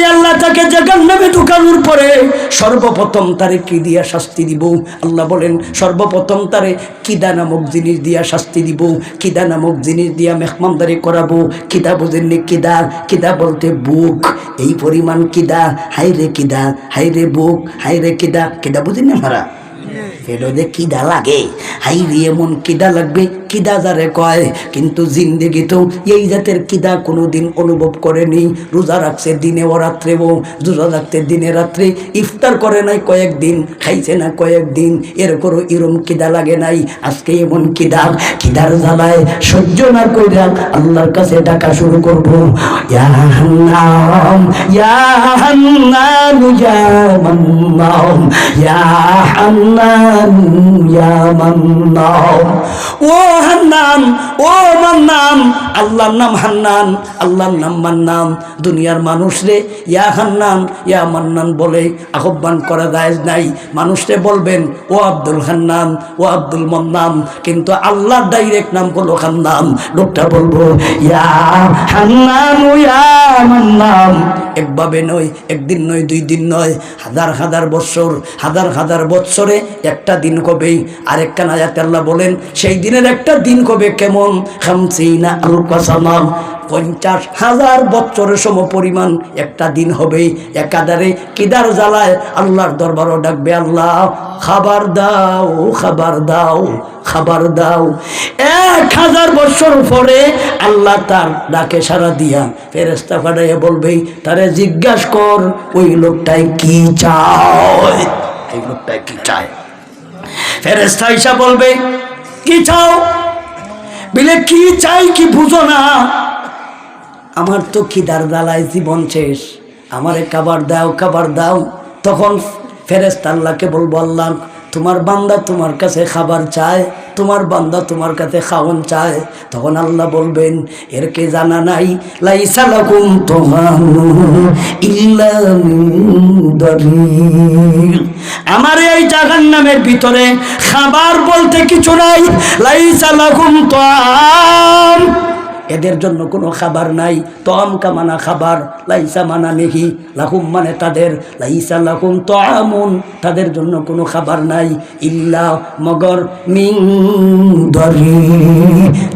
আমি আল্লাহ তাকে জাহান্নামে ঢুকানোর পরে সর্বপ্রথম তারে কি দিয়া শাস্তি দিব? আল্লাহ বলেন সর্বপ্রথম তারে কিদা নামক জিনিস দিয়া শাস্তি দিব, কিদা নামক জিনিস দিয়া মেহমানদারি করাবো। কিদা বুঝেননি? কিদা, কিদা বলতে বুক, এই পরিমাণ কিদা, হাইরে কিদা, হাইরে বুক, হাইরে কিদা, কিদা বুঝেননি মারা? ফেরোদে কিদা লাগে, হাইরে এমন কিদা লাগবে, কিদা যারে কয়। কিন্তু জিন্দেগি তো এই জাতের কিদা কোনোদিন অনুভব করেনি। রোজা রাখছে দিনে ও রাত্রেও, রোজা রাখতে দিনে রাত্রে, ইফতার করে নাই কয়েকদিন, খাইছে না কয়েকদিন, এরপরও এরম কিদা লাগে নাই। আজকে এমন কিদা, কিদার জ্বালায় সহ্য না কইরা আল্লাহর কাছে ডাকা শুরু করবো, ইয়া হান্নান ইয়া হান্নান ইয়া মান্নান ইয়া হান্নান ইয়া মান্নান। ও হান্নান, ও মান্নান। আল্লাহর নাম হান্নান, আল্লাহর নাম মান্নান। দুনিয়ার মানুষ রে ইয়া হান্নান ইয়া মান্নান বলে আহ্বান করা যায় নাই। মানুষরে বলবেন ও আব্দুল হান্নান, ও আব্দুল মান্নান, কিন্তু আল্লাহর ডাইরেক্ট নাম হলো হান্নান। লোকটা বলবো ইয়া হান্নান ইয়া মান্নান। একভাবে নয়, একদিন নয়, দুই দিন নয়, হাজার হাজার বৎসর, হাজার হাজার বৎসরে একটা দিন কবে। আরেকটা আয়াতে আল্লাহ বলেন সেই দিনের একটা দিন কবে কেমন? খামসিনা আলফা সানা, 50,000 বৎসরের সম পরিমাণ একটা দিন হবে। একাধারে কিদার জ্বালায় আল্লাহর দরবারও ডাকবে, আল্লাহ খাবার দাও, খাবার দাও, খাবার দাও। 1000 বৎসর পরে আল্লাহ তার ডাকে সাড়া দিয়া ফেরেশতা পাঠাইয়া বলবে তারে জিজ্ঞাসা কর ওই লোকটাই কি চায়, এই লোকটাই কি চায়। ফেরেশতা ঈসা বলবে কি চাও? বলে কি চাই কি বুঝো না? আমার তো খিদার জ্বালায় জীবন শেষ, আমারে খাবার দাও, খাবার দাও। তখন ফেরেশতা আল্লাহকে বলবো, আল্লাহ তোমার বান্দা তোমার কাছে খাবার চায়, তোমার বান্দা তোমার কাছে খাওয়ান চায়। তখন আল্লাহ বলবেন এর কে জানা নাই? লাইসা লাকুম তুমানুন ইল্লা মিন দারির। আমার এই জাহান্নামের ভিতরে খাবার বলতে কিছু নাই। লাইসা লাকুম তাম, এদের জন্য কোনো খাবার নাই। তম কামানা খাবার, লাইসা মানা নেহি, লাহুম মানে তাদের, লাইসা লাহুম তাআমুন তাদের জন্য কোনো খাবার নাই। ইল্লা মগর মিন দরি,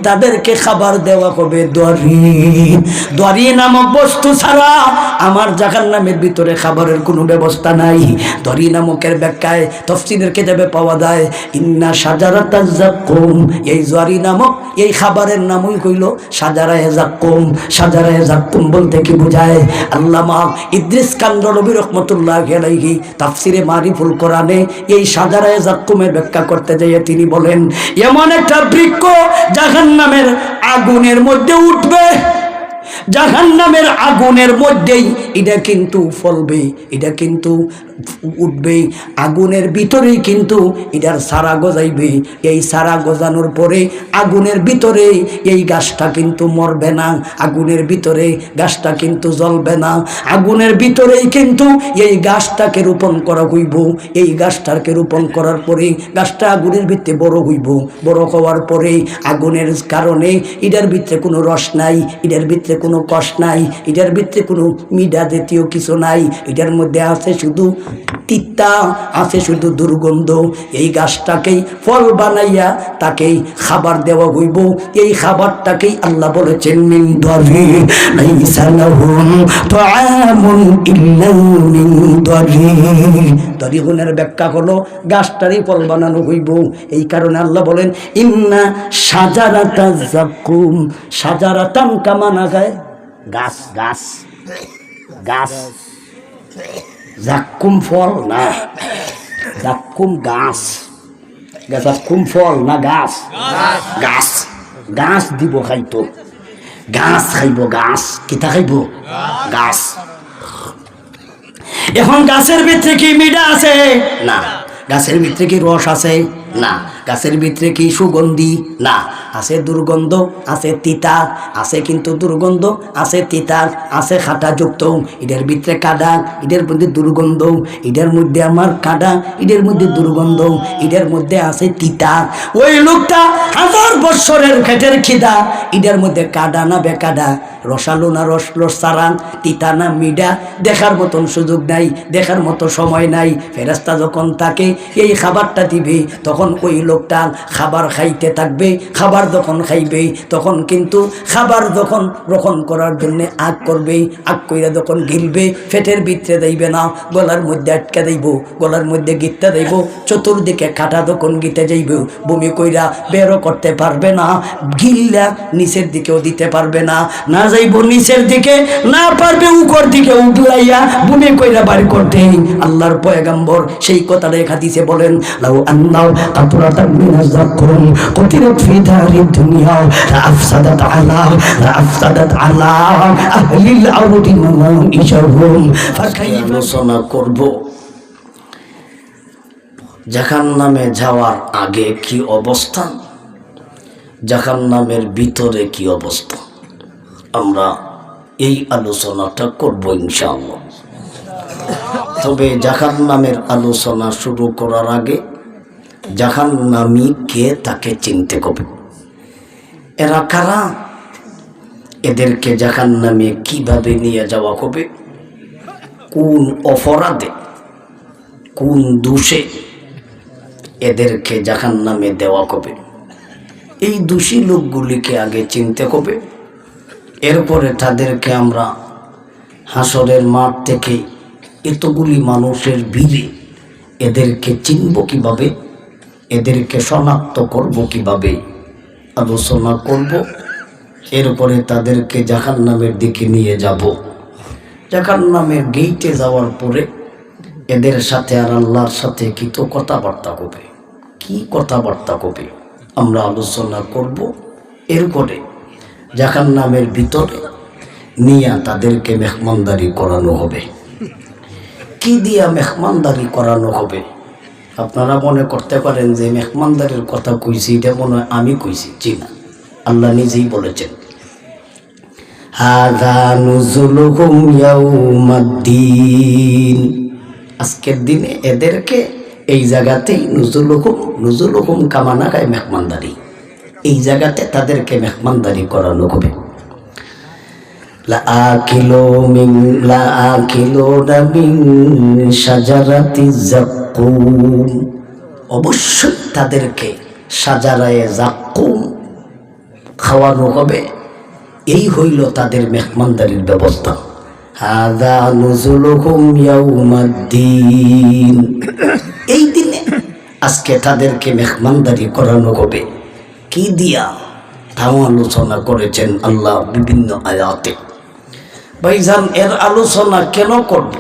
তাদেরকে খাবার দেওয়া হবে দরি। দরি নামক বস্তু ছাড়া আমার জাহান্নামের ভিতরে খাবারের কোনো ব্যবস্থা নাই। দরি নামকের ব্যাখ্যায় তাফসীরের কিতাবে পাওয়া যায় ইন্না শাজারাতাজ যাক্কুম, এই দরি নামক এই খাবারের নামই কইল শাজারায়ে যাক্কুম। শাজারায়ে যাক্কুম বলতে কি বোঝায়? আল্লামা ইদ্রিস কান্দালবী রহমাতুল্লাহি আলাইহি তাফসিরে মারিফুল কোরআনে এই শাজারায়ে যাক্কুমের ব্যাখ্যা করতে যেয়ে তিনি বলেন এমন একটা বৃক্ষ জাহান্নামের আগুনের মধ্যে উঠবে, জাহান্নামের আগুনের মধ্যেই এটা কিন্তু ফলবে, এটা কিন্তু উঠবে, আগুনের ভিতরেই কিন্তু এটার সারা গজাইবে। এই সারা গজানোর পরে আগুনের ভিতরে এই গাছটা কিন্তু মরবে না, আগুনের ভিতরে গাছটা কিন্তু জ্বলবে না, আগুনের ভিতরেই কিন্তু এই গাছটাকে রোপণ করা হইব। এই গাছটাকে রোপণ করার পরে গাছটা আগুনের ভিতরে বড় হইব, বড় হওয়ার পরে আগুনের কারণে এটার ভিতরে কোনো রস নাই, এটার ভিতরে কোনো কষ নাই, এটার ভিতরে কোনো মিডা জাতীয় কিছু নাই, এটার মধ্যে আছে শুধু তিতা, আছে শুধু দুর্গন্ধ। এই গাছটাকেই ফল বানাইয়া তাকেই খাবার দেওয়া হইব। এই খাবারটাকেই আল্লাহ বলেছেন মিন দরি, লাইসা লাহুম তুআমুন ইল্লা মিন দরি। দরিগুনের ব্যাখ্যা হলো গাছটারই ফল বানানো হইব। এই কারণে আল্লাহ বলেন ইন্না শাজারাতাজ যাক্কুম, শাজারাতান কামানা গায় গাছ, গাছ, গাছ। যাক্কুম ফল না, যাক্কুম গাছ, যাক্কুম ফল না গাছ, গাছ। গাছ দিব খাইতো, গাছ খাইব, গাছ কিতা খাইব? গাছ। এখন গাছের ভিতরে কি মিঠা আছে? না। গাছের ভিতরে কি রস আছে? না। গাছের ভিতরে কি সুগন্ধি? না। আছে দুর্গন্ধ, আছে তিতা, আছে কিন্তু দুর্গন্ধ, আছে তিতা, আছে খাটা যুক্ত। এদের ভিতরে কাদা, এদের মধ্যে দুর্গন্ধ, এদের মধ্যে আমার কাদা, এদের মধ্যে দুর্গন্ধ, এদের মধ্যে আছে তিতা। ওই লোকটা 1000 বৎসরের খেটের খিদা, এদের মধ্যে কাদা না বেকাদা? রসালো না রসরস সারাং, তিতা না মিডা, দেখার মতন সুযোগ নাই, দেখার মতো সময় নাই। ফেরেশতা যখন তাকে এই খাবারটা দিবে তখন ওই লোকটা খাবার খাইতে থাকবে। খাবার যখন খাইবে তখন কিন্তু খাবার যখন গ্রহণ করার জন্য আগ করবে, আগ কইরা যখন গিলবে পেটের ভিতরে দেইবে না, গলার মধ্যে আটকে দেইব, গলার মধ্যে গিটটা দেইব, চতুর্দিকে কাটা যখন গিতে যাইব বমি কইরা বেরো করতে পারবে না, গিল্লা নিচের দিকেও দিতে পারবে না, না যাইব নিচের দিকে, না পারবে উপর দিকে উঠলাইয়া বমি কইরা বাড়ি করতে। আল্লাহর পয়গম্বর সেই কথাটা হাদিসে বলেন, লাউ আন্নাও কাতরাতাম মিনাজ যাকুম কুতিরাত ফি দারিদ দুনিয়া লাআফসাদাত আলা আহলিল আরদি মাঈশাহুম। আলোচনা করব জাহান্নামে যাওয়ার আগে কি অবস্থা, জাহান্নামের ভিতরে কি অবস্থা, আমরা এই আলোচনাটা করব ইনশাআল্লাহ। তবে জাহান্নামের আলোচনা শুরু করার আগে জাহান্নামী কে তাকে চিনতে হবে। এরা কারা, এদেরকে জাহান্নামে কিভাবে নিয়ে যাওয়া হবে, কোন অপরাধে কোন দোষে এদেরকে জাহান্নামে দেওয়া হবে, এই দোষী লোকগুলিকে আগে চিনতে হবে। এরপরে তাদেরকে আমরা হাসরের মাঠ থেকে এতগুলি মানুষের ভিড়ে এদেরকে চিনব কিভাবে, এদেরকে শনাক্ত করব কিভাবে আলোচনা করব। এরপরে তাদেরকে জাহান্নামের দিকে নিয়ে যাব। জাহান্নামের গেইটে যাওয়ার পরে এদের সাথে আর আল্লাহর সাথে কি তো কথাবার্তা হবে, কি কথাবার্তা হবে আমরা আলোচনা করব। এরপরে জাহান্নামের ভিতরে নিয়ে তাদেরকে মেহমানদারি করানো হবে। কি দিয়া মেহমানদারি করানো হবে? আপনারা মনে করতে পারেন যে মেহমানদারির কথা কইছি, এটা মনে হয় আমি কইছি, জি না, আল্লাহ নিজেই বলেছেন, হাযা নুজুলুহুম ইয়াউমাদ্দিন, আজকের দিনে এদেরকে এই জায়গাতেই নুজুলুহুম কামানা গায় মেহমানদারি, এই জায়গাতে তাদেরকে মেহমানদারি করানো হবে। লাআকিলুনা মিন শাজারাতিজ যাক্কুম, অবশ্যই তাদেরকে শাজারায়ে যাক্কুম খাওয়ানো হবে। এই হইল তাদের মেহমানদারির ব্যবস্থা। হাযা নুজুলুহুম ইয়াউমাদ্দিন, এই দিনে আজকে তাদেরকে মেহমানদারি করানো হবে। কি দিয়া তাও আলোচনা করেছেন আল্লাহ বিভিন্ন আয়াতে। ভাইজান, এর আলোচনা কেন করব?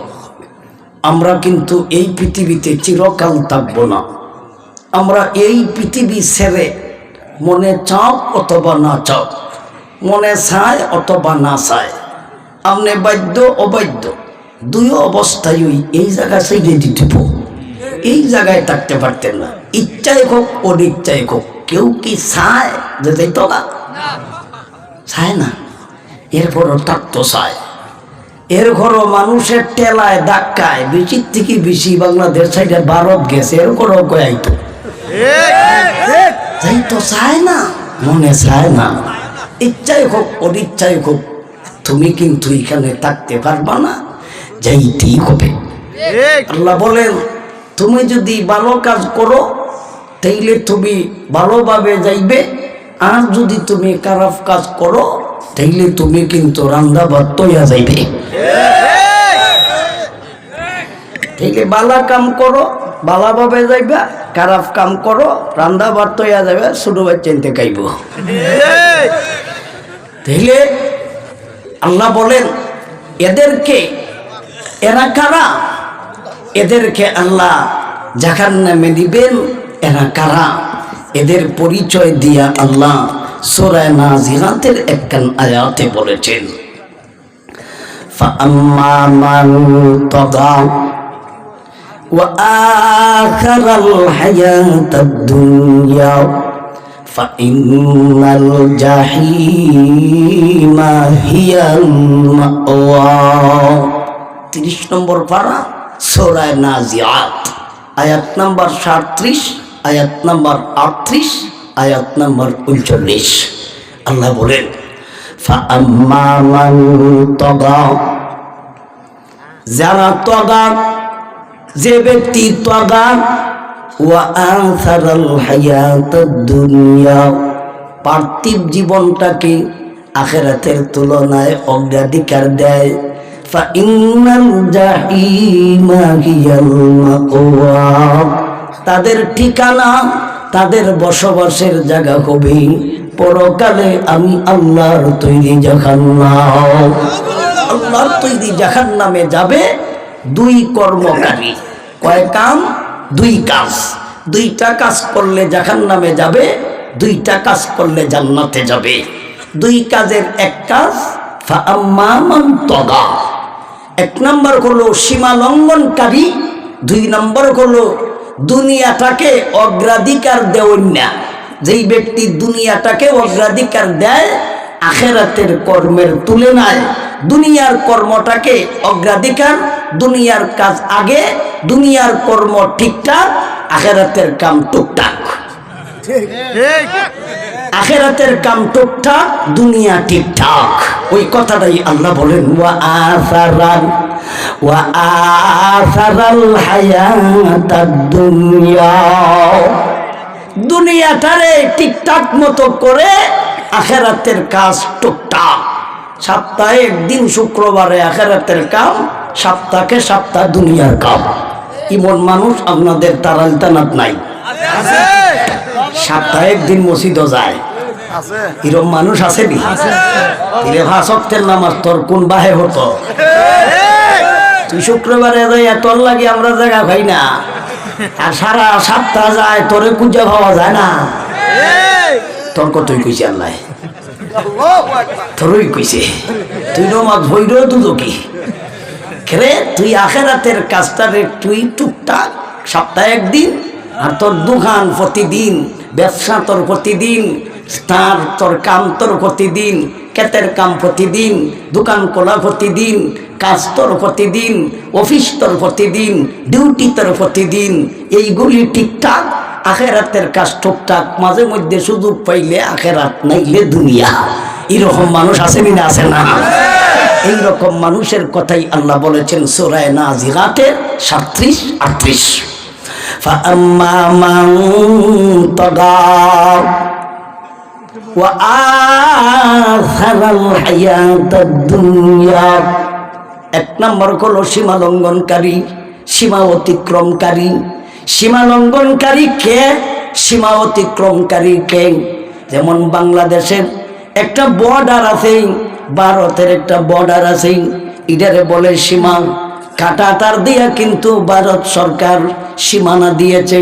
আমরা কিন্তু এই পৃথিবীতে চিরকাল থাকবো না। আমরা এই পৃথিবী ছেড়ে মনে চাও অথবা না চাও, মনে চায় অথবা না চায়, আপনি বাধ্য অবাধ্য দুই অবস্থায় এই জায়গায় সেই দিতে, এই জায়গায় থাকতে পারতেন না। ইচ্ছায় হোক অনিচ্ছায় হোক, কেউ কি চায় যে যাইত না? চায় না, এরপরও থাকতো চায়। এর ঘরও মানুষের টেলায় ধাক্কায় বেশির থেকে বেশি বাংলাদেশ সাইডে ভারত গেছে, এর ঘরও কয়াইতো যাইতো, চায় না, মনে চায় না। ইচ্ছায় হোক অনিচ্ছায় হোক তুমি কিন্তু এখানে থাকতে পারবা না, যাইতেই হবে। আল্লাহ বলেন, তুমি যদি ভালো কাজ করো তাইলে তুমি ভালোভাবে যাইবে, আর যদি তুমি খারাপ কাজ করো তাইলে তুমি কিন্তু রান্দা ভাত তৈয়া যাইবে। তাইলে ভালো কাম করো ভালোভাবে যাইবা, খারাপ কাম করো রান্দা ভাত তৈয়া যাবে, ছোট বাচ্চাইতে খাইব। তাইলে আল্লাহ বলেন, এদেরকে, এরা কারা? এদেরকে আল্লাহ জাহান্নামে দিবেন। এরা কারা? এদের পরিচয় দিয়া আল্লাহ সূরা নাজিআতের একখান আয়াতে বলেছেন, ফাআম্মা মান তাগা ওয়া আখারাল হায়াতাদ দুনিয়া ফাইন্নাল জাহিমা হিয়াল মাওয়া। 30 নম্বর পারা সূরা নাজিআত, আয়াত নাম্বার 37, আয়াত নাম্বার 38, আয়াত নাম্বার 39। আল্লাহ বলেন, ফাআম্মা মান তাগা, যারা তাগা, যে ব্যক্তি তাগা, ওয়া আসারাল হায়াতাদ দুনিয়া, পার্থিব জীবনটাকে আখিরাতের তুলনায় অগ্রাধিকার দেয়, ফাইন্নাল জাহিমা হিয়াল মাওয়া, তাদের ঠিকানা, তাদের বসবাসের জায়গা হবে পরকালে আমি আল্লাহর তৈরি জাহান্নাম। আল্লাহর তৈরি জাহান্নামে যাবে দুই কর্মকারী। কয় কাম? দুই কাজ। দুইটা কাজ করলে জাহান্নামে যাবে, দুইটা কাজ করলে জান্নাতে যাবে। দুই কাজের এক কাজ ফাআম্মা মান তাগা, এক নম্বর হলো সীমা লঙ্ঘনকারী, দুই নম্বর হলো দুনিয়াটাকে অগ্রাধিকার দেওয়া না। যেই ব্যক্তি দুনিয়াটাকে অগ্রাধিকার দেয় আখিরাতের কর্মের তুলনায়, দুনিয়ার কর্মটাকে অগ্রাধিকার, দুনিয়ার কাজ আগে, দুনিয়ার কর্ম ঠিকঠাক, আখিরাতের কাম টুকটাক। আখিরাতের কাম টুকটাক, দুনিয়া ঠিকঠাক। ওই কথাটাই আল্লাহ বলেন ওয়া আসারাল হায়াতাদ দুনিয়া, দুনিয়াটারে ঠিকঠাক মতো করে আখিরাতের কাজ টুকটাক। সপ্তাহে একদিন শুক্রবারে আখিরাতের কাম, সপ্তাহে সপ্তাহ দুনিয়ার কাম। ইমন মানুষ আপনাদের তারালতানাত নাই? সপ্তাহে একদিন মসজিদও যায়, এরকম মানুষ আসেনি? পাঁচ ওয়াক্তের নামাজ তোর কোন বাহে হতো? তুই শুক্রবারে যাই তোর লাগে আমরা জায়গা পাই না, আর সারা সপ্তাহ যায় তোরে কুজা পাওয়া যায় না। তোর কতই কইছে আল্লাহ, তোরই কইছে। তুই নমাজ ভৈর দুদকি খেরে, তুই আখিরাতের কাজটারে তুই টুকটাক সপ্তাহে একদিন, আর তোর দোকান প্রতিদিন, ব্যবসা তোর প্রতিদিন, স্টার তোর কাম তোর প্রতিদিন, ক্ষেতের কাম প্রতিদিন, দোকান খোলা প্রতিদিন, কাজ তোর প্রতিদিন, অফিস তোর প্রতিদিন, ডিউটি তোর প্রতিদিন, এইগুলি ঠিকঠাক। আখিরাতের কাজ টুকটাক, মাঝে মধ্যে সুযোগ পাইলে আখিরাত, নাইলে দুনিয়া। এরকম মানুষ আসেনি না? আছে না? এইরকম মানুষের কথাই আল্লাহ বলেছেন সূরা নাজিআতের 37-38, ফাআম্মা মান তাগা ওয়া আসারাল হায়াতাদ দুনিয়া। এক নম্বর হলো সীমা লঙ্ঘনকারী, সীমা অতিক্রমকারী। সীমা লঙ্ঘনকারী কে? সীমা অতিক্রমকারী কে? যেমন বাংলাদেশের একটা বর্ডার আছে, ভারতের একটা বর্ডার আছে, এটারে বলে সীমা। কাটা তার দিয়া কিন্তু ভারত সরকার সীমানা দিয়েছে,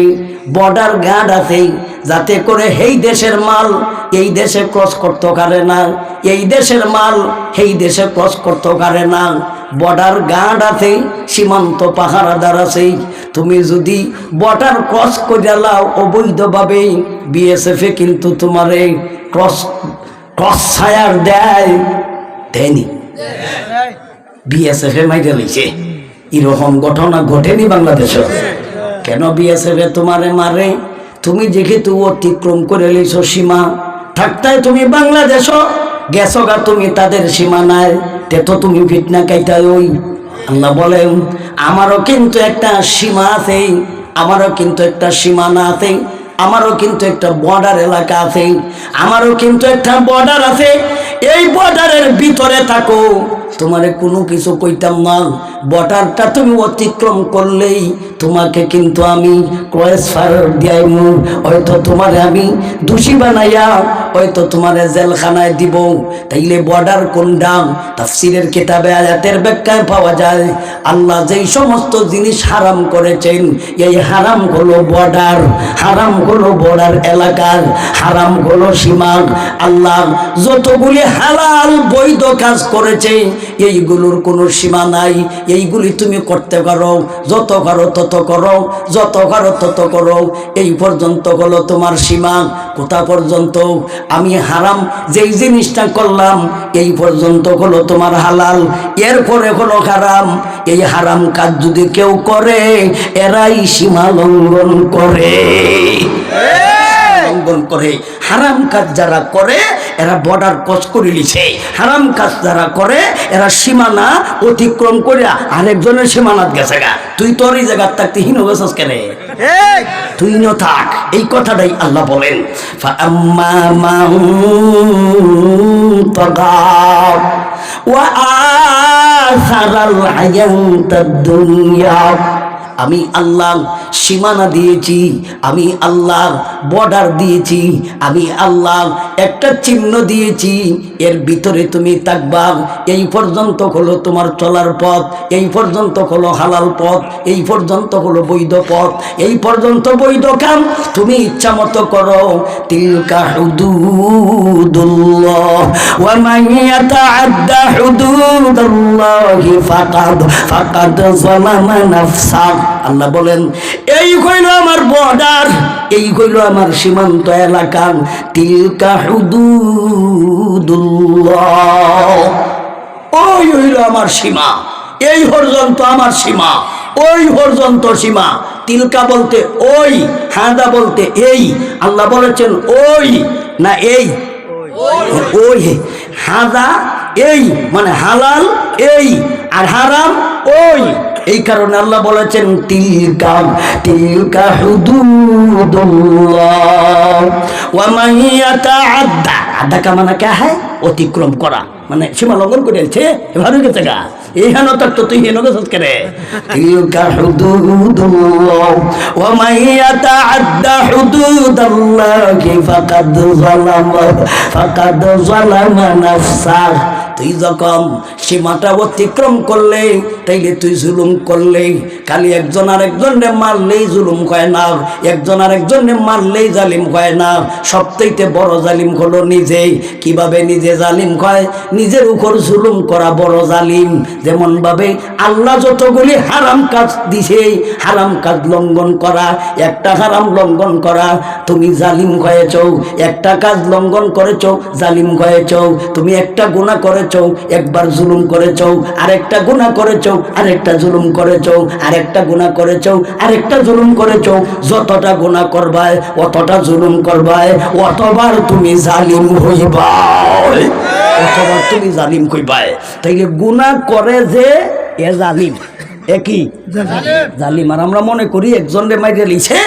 বর্ডার গার্ড আছে, যাতে করে এই দেশের মাল এই দেশে ক্রস করতে পারে না, এই দেশের মাল এই দেশে ক্রস করতে পারে না। বর্ডার গার্ড আছে, সীমান্ত পাহারাদার আছে। তুমি যদি বর্ডার ক্রস করে লাও অবৈধভাবে, বিএসএফ কিন্তু তোমারে ক্রস ছায়ার দেয়নি, বিএসএফ মাইরে লইছে। এরকম ঘটনা ঘটেনি বাংলাদেশে? কেন বিএসএফ তোমারে মারে? তুমি যেহেতু অতিক্রম করে লইছ সীমা, থাকতায় তুমি বাংলাদেশ গেছো গা, তুমি তাদের সীমানায়, তে তো তুমি ফিটনা কাইতাই। ওই আল্লাহ বলেন আমারও কিন্তু একটা সীমা আছে, আমারও কিন্তু একটা সীমানা আছে, আমারও কিন্তু একটা বর্ডার এলাকা আছে, আমারও কিন্তু একটা বর্ডার আছে। এই বর্ডারের ভিতরে থাকো, তোমারে কোনো কিছু কইতাম না। বর্ডারটা তুমি অতিক্রম করলেই তোমাকে কিন্তু আমি ট্রান্সফার দিয়াইমু, হয়তো তোমারে আমি দোষী বানাইয়া হয়তো তোমারে জেলখানায় দিব। তাইলে বর্ডার কোনটা? তাফসীরের কিতাবে আয়াতের ব্যাখ্যায় পাওয়া যায়, আল্লাহ যেই সমস্ত জিনিস হারাম করেছেন, এই হারাম হলো বর্ডার, হারাম হলো বর্ডার এলাকার, হারাম হলো সীমা। আল্লাহ যতগুলি হালাল বৈধ কাজ করেছে এইগুলোর কোনো সীমা নাই। এইগুলি তুমি করতে পারো, যত পারো তত করো, যত পারো তত করো। এই পর্যন্ত হলো তোমার সীমা। কোথা পর্যন্ত? আমি হারাম যেই জিনিসটা করলাম এই পর্যন্ত হলো তোমার হালাল, এরপরে হলো হারাম। এই হারাম কাজ যদি কেউ করে, এরাই সীমা লঙ্ঘন করে। লঙ্ঘন করে হারাম কাজ যারা করে এরা বর্ডার ক্রস করে লিছে। হারাম কাজ যারা করে এরা সীমানা অতিক্রম করে আরেকজনের সীমানাত গেছে গা। তুই তোর এই জায়গার থাকতে হীন গেছস কেন? তুই ন থাক। এই কথাটাই আল্লাহ বলেন, ফাআম্মা মান তাগা ওয়া আসারাল হায়াতাদ দুনিয়া। আমি আল্লাহ সীমানা দিয়েছি, আমি আল্লাহ বর্ডার দিয়েছি, আমি আল্লাহ একটা চিহ্ন দিয়েছি, এর ভিতরে তুমি থাকবা। এই পর্যন্ত হলো তোমার চলার পথ, এই পর্যন্ত হলো হালাল পথ, এই পর্যন্ত হলো বৈধ পথ, এই পর্যন্ত বৈধ কাম। তুমি ইচ্ছা মতো করো। তিলকা হুদুদুল্লাহ ওয়া মান ইয়াতাআদ্দা হুদুদাল্লাহি ফাকাদ যালামা নাফসা। আল্লাহ বলেন, এই হইল আমার বর্ডার, এই হইল আমার সীমান্ত এলাকা। তিলকা হুদুদুল্লাহ, ওই হইল আমার সীমা, এই পর্যন্ত আমার সীমা, ওই পর্যন্ত সীমা। তিলকা বলতে ওই, হাদা বলতে এই। আল্লাহ বলেছেন ওই না এই, ওই। হাদা এই মানে হালাল এই, আর হারাম ওই। এই কারণে আল্লাহ বলেছেন তিলকা তিলকা হুদুদুল্লাহ ওয়া মান ইয়াতাআদ্দা। আদা কা মানে কে হয়? অতিক্রম করা, মানে সীমা লঙ্ঘন করেছে। এভাবে গেছে গা, এই হেন তো তুই হেন গেছিস কেন? তিলকা হুদুদুল্লাহ ওয়া মান ইয়াতাআদ্দা হুদুদাল্লাহি ফাকাদ যালামা নাফসা। তুই যখন সীমাটা অতিক্রম করলে তাইলে তুই জুলুম করলে। খালি একজন আরেকজনে মারলেই জুলুম হয় না, একজন আরেকজনে মারলেই জালিম হয় না। সবথেকে বড় জালিম হলো নিজেই। কিভাবে নিজে জালিম হয়? নিজের উপর জুলুম করা বড় জালিম। যেমন ভাবে আল্লাহ যতগুলি হারাম কাজ দিছে, হারাম কাজ লঙ্ঘন করা, একটা হারাম লঙ্ঘন করা, তুমি জালিম হয়েছ। একটা কাজ লঙ্ঘন করেছ, জালিম হয়েছ। তুমি একটা গুনাহ করেছ, একবার জুলুম করেছ, আরেকটা গুনাহ করেছ, আরেকটা জুলুম করেছ, আরেকটা গুনাহ করেছ, আরেকটা জুলুম করেছ। যতটা গুনাহ করবায়, অতটা জুলুম করবায়, অতবার তুমি জালিম হইবা, অতবার তুমি জালিম কইবায়। তাইলে গুনাহ করে যে এ জালিম, একই জালিম। আর আমরা মনে করি একজনের মাইরে লিছে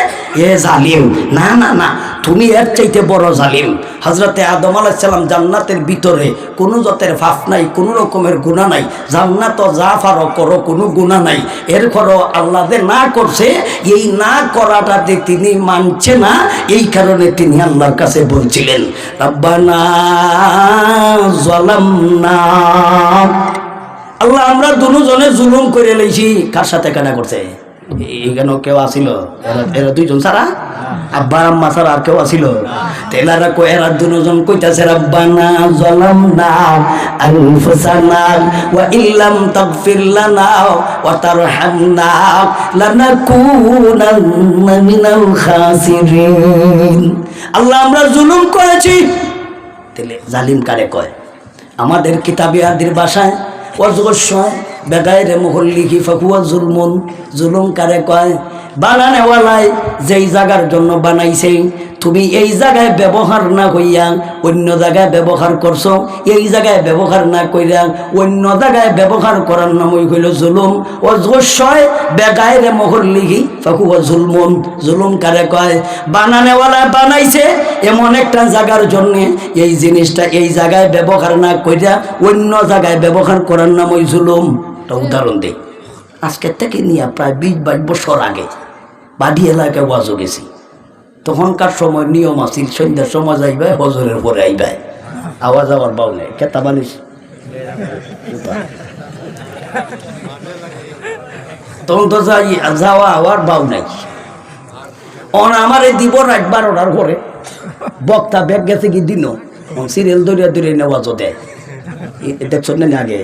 এ জালিম। না না না, তুমি এর চাইতে বড় জালিম। হযরতে আদম আলাইহিস সালাম জান্নাতের ভিতরে কোনো জাতের পাপ নাই, কোনো রকমের গুনাহ নাই। জান্নাত যা পারো করো, কোনো গুনাহ নাই। এরপরও আল্লাহ যে না করছে, এই না করাটাতে তিনি মানছে না। এই কারণে তিনি আল্লাহর কাছে বলছিলেন, রাব্বানা যালামনা। আল্লাহ আমরা দুজনে জুলুম করে লইছি। কার সাথে কেনা করছে? এখানে কেউ আসিল? এরা দুইজন ছাড়া, আব্বা আম্মা ছাড়া আর কেউ আসিল? তেলারা কো এরা দুজন কইতাছে, রাব্বানা যালামনা আনফুসানা ওয়া ইল্লাম তাগফির লানা ওয়া তারহামনা লানাকুনান্না মিনাল খাসিরিন। আল্লাহ আমরা জুলুম করেছি। তাহলে জালিম কারে কয়? আমাদের কিতাবে আদির ভাষায় ওয়াজগশয় বেগাইরে মুহল্লিহি ফাহুয়া জুলমুন। জুলুম কারে কয়? বানানেওয়ালায় যেই জায়গার জন্য বানাইছে, তুমি এই জায়গায় ব্যবহার না কইয়া অন্য জায়গায় ব্যবহার করছো। এই জায়গায় ব্যবহার না কইরা অন্য জায়গায় ব্যবহার করার নামই হইল জুলুম। ওয়াজগশয় বেগাইরে মুহল্লিহি ফাহুয়া জুলমুন। জুলুম কারে কয়? বানানেওয়ালা বানাইছে এমন একটা জায়গার জন্যে, এই জিনিসটা এই জায়গায় ব্যবহার না কইরা অন্য জায়গায় ব্যবহার করার নামই জুলুম। একটা উদাহরণ দিই। আজকের থেকে নিয়ে প্রায় 20-22 বছর আগে বাড়ি এলাকায় ওয়াজও গেছি। তখনকার সময় নিয়ম আছিল, সন্ধ্যার সময় যাইবে, হজরের পরে আইবে। আওয়াজ আবার বাউ নেই, কেতা বানিস। তখন তো যাই যাওয়া আবার বাউ নাই। আমার এই দিব রাত 12টার পরে বক্তা ব্যাগ গেছে কি দিন সিরিয়াল দরিয়া দরিয়া নেওয়াজও দেয়। দেখছ না আগে?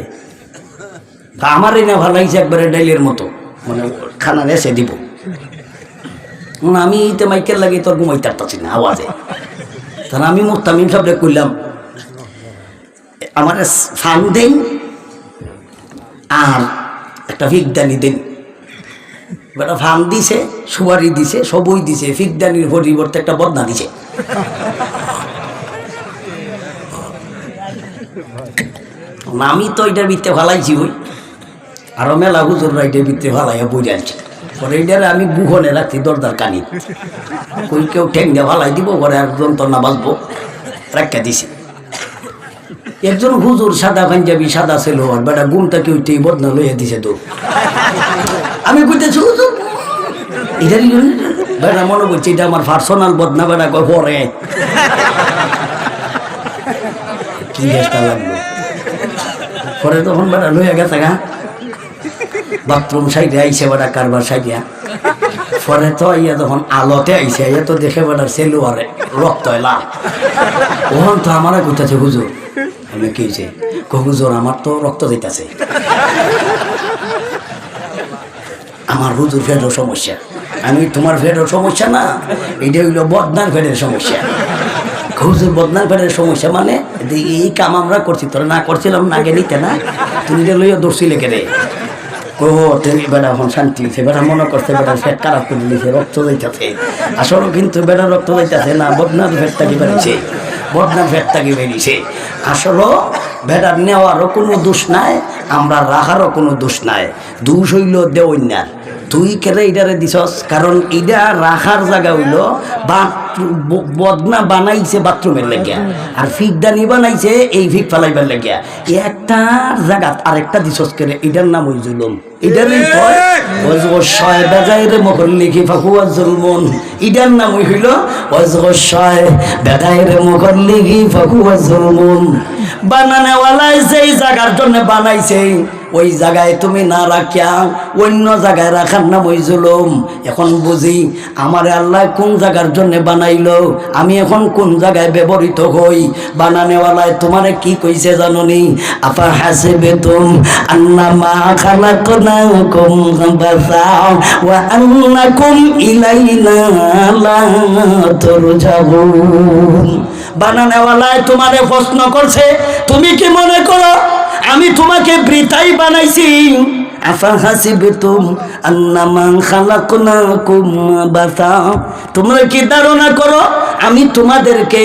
আমার এই না ভালো লাগছে, একবারে ডাইলের মতো, মানে খানা এসে দিব। আমি তো মাইকেল লাগে তোর ঘুমাইতে পারতাছি না আওয়াজে। তাহলে আমি মুস্তামিম সাহেবরে কইলাম, আমার ফান দেন আর একটা ফিকদানি দেন। বেটা ফান দিছে, সুপারি দিছে, সবই দিছে, ফিকদানির পরিবর্তে একটা বদনা দিছে। আমি তো এটার ভিত্তে ফালাইছি ওই আরো মেলা হুজুররা এটার ভিত্তে ফালাইয়া বই আনছি পরে এইটারে আমি বুহনে রাখছি দরজার কানি কই কেউ ঠেং দিয়ে ফালাই দিব পরে আর যন্ত্রণা বাঁচবো রাখা দিছি একজন হুজুর সাদা পাঞ্জাবি সাদা ছিল আর বেটা গুমটা কেউ বদনা লইয়া দিছে তো আমি কইতেছি হুজুর এটারই বেটা মনে করছি এটা আমার পার্সোনাল বদনা বেটা কয় পরে কি চেষ্টা লাগলো পরে তখন বেটা লইয়া গেছে গা বাথরুম সাইডে আইসে বেটা কারবার সাইডিয়া পরে তো ইয়া তখন আলোতে আইসে ইয়া তো দেখে বেটার সেলু আর রক্ত এলা ওখান তো আমার কইতাছে হুজুর আমি কি হয়েছে হুজুর আমার তো রক্ত দিতেছে আমার হুজুর ফেটের সমস্যা আমি তোমার ফেটের সমস্যা না এটা হইলো বদনার ফেটের সমস্যা হুজুর বদনার ফেটের সমস্যা মানে এই কাম আমরা করছি তোরা না করছিলাম না আগে নিতে না তুমি যে লইয়া দৌড়ছিলে কেড়ে ও তুমি বেড়া এখন শান্তি হয়েছে বেড়া মনে করছে বেড়ার ফেট খারাপ করে দিয়েছে রক্ত যাইতেছে আসলে কিন্তু বেড়া রক্ত যাইতেছে না বদনার ফেটটা কি বেরিয়েছে বদনার ফেটটা কি বেরিয়েছে আসলে বেড়ার নেওয়ারও কোনো দোষ নাই আমরা রাখারও কোনো দোষ নাই দোষ হইল দেওয়ার তুই কেড়ে এটারে দিছস কারণ এটা রাখার জায়গা হইল বদনা বানাইছে বাথরুমের লেগিয়া আর ফিকদানি বানাইছে এই ফিক ফালাইবার লেগিয়া একটা জায়গা আরেকটা দিছস কেড়ে এটার নাম ওই জুলুম এটারই কয় ওয়াজগশয় বেজাইরে মুখাল্লিকি ফাকুয়া জুলমুন এটার নাম হইল ওয়াজগশয় বেজাইরে মুখাল্লিকি ফাকুয়া জুলমুন বানানেওয়ালাই যেই জায়গার জন্য বানাইছে ওই জায়গায় তুমি না রাখিয়া অন্য জায়গায় রাখার নাম ওই জুলুম এখন বুঝি আমার আল্লাহ কোন জায়গার জন্য বানাইলো আমি এখন কোন জায়গায় ব্যবহৃত হই বানানেওয়ালায় তোমারে কি কইছে জানোনি আফা হাসিবেতুম আন্নামা খালাকনাকুম বাসাও ওয়া আন্নাকুম ইলাইনা লা তুরজাউন বানানেওয়ালায় তোমারে প্রশ্ন করছে তুমি কি মনে করো আমি তোমাকে বৃথাই বানাইছি আফা হাসিবতুম আন্নামা খালাকনাকুম বাসা তোমরা কি ধারণা করো আমি তোমাদেরকে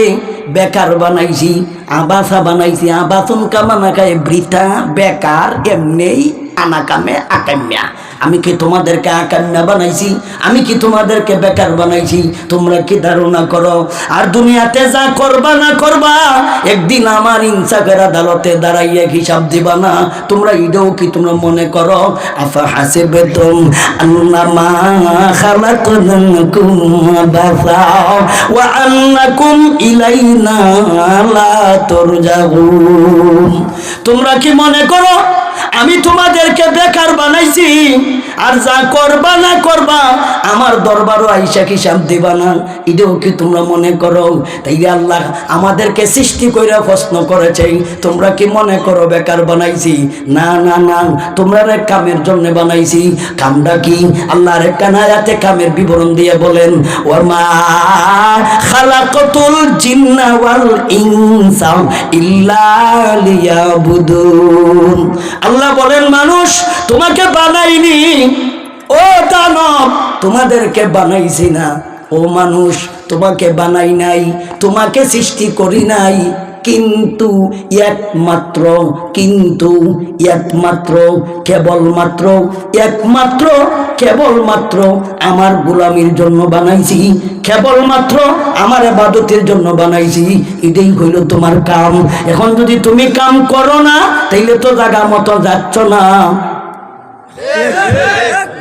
বেকার বানাইছি আবাসা বানাইছি আবাসন কামানা খায় বৃথা বেকার এমনিই আনাকামে আকাম্যা আমি কি তোমাদেরকে আকাম্যা বানাইছি আমি কি তোমাদেরকে বেকার বানাইছি তোমরা কি ধারণা করো আর দুনিয়াতে যা করবা না করবা একদিন আমার ইনসাফের আদালতে দাঁড়াইয়া হিসাব দিবা না তোমরা এটাও কি তোমরা মনে করো আফা হাসিবতুম আন্নামা খালাকনাকুম বাসা ওয়া আন্নাকুম ইলাইনা লা তুরজাউন তোমরা কি মনে করো আমি তোমাদেরকে বেকার বানাইছি আর যা করবা না করবা আমার দরবারও আইসা হিসাব দিবা না এটাও কি তোমরা মনে করো তাই আল্লাহ আমাদেরকে সৃষ্টি কইরা প্রশ্ন করেছে তোমরা কি মনে করো বেকার বানাইছি না না না তোমরা এক কামের জন্য বানাইছি কামটা কি আল্লাহর এক আয়াতে কামের বিবরণ দিয়ে বলেন ওয়া মা খালাকাতুল জিন্না ওয়াল ইনসা ইল্লা লিয়াবুদুন আল্লাহ বলেন মানুষ তোমাকে বানাইনি ও দানব তোমাদেরকে বানাইছি না ও মানুষ তোমাকে বানাই নাই তোমাকে সৃষ্টি করি নাই কিন্তু কেবলমাত্র আমার গোলামির জন্য বানাইছি কেবলমাত্র আমার ইবাদতের জন্য বানাইছি এটাই হইল তোমার কাম এখন যদি তুমি কাম করো না তাইলে তো জায়গা মতো যাচ্ছ না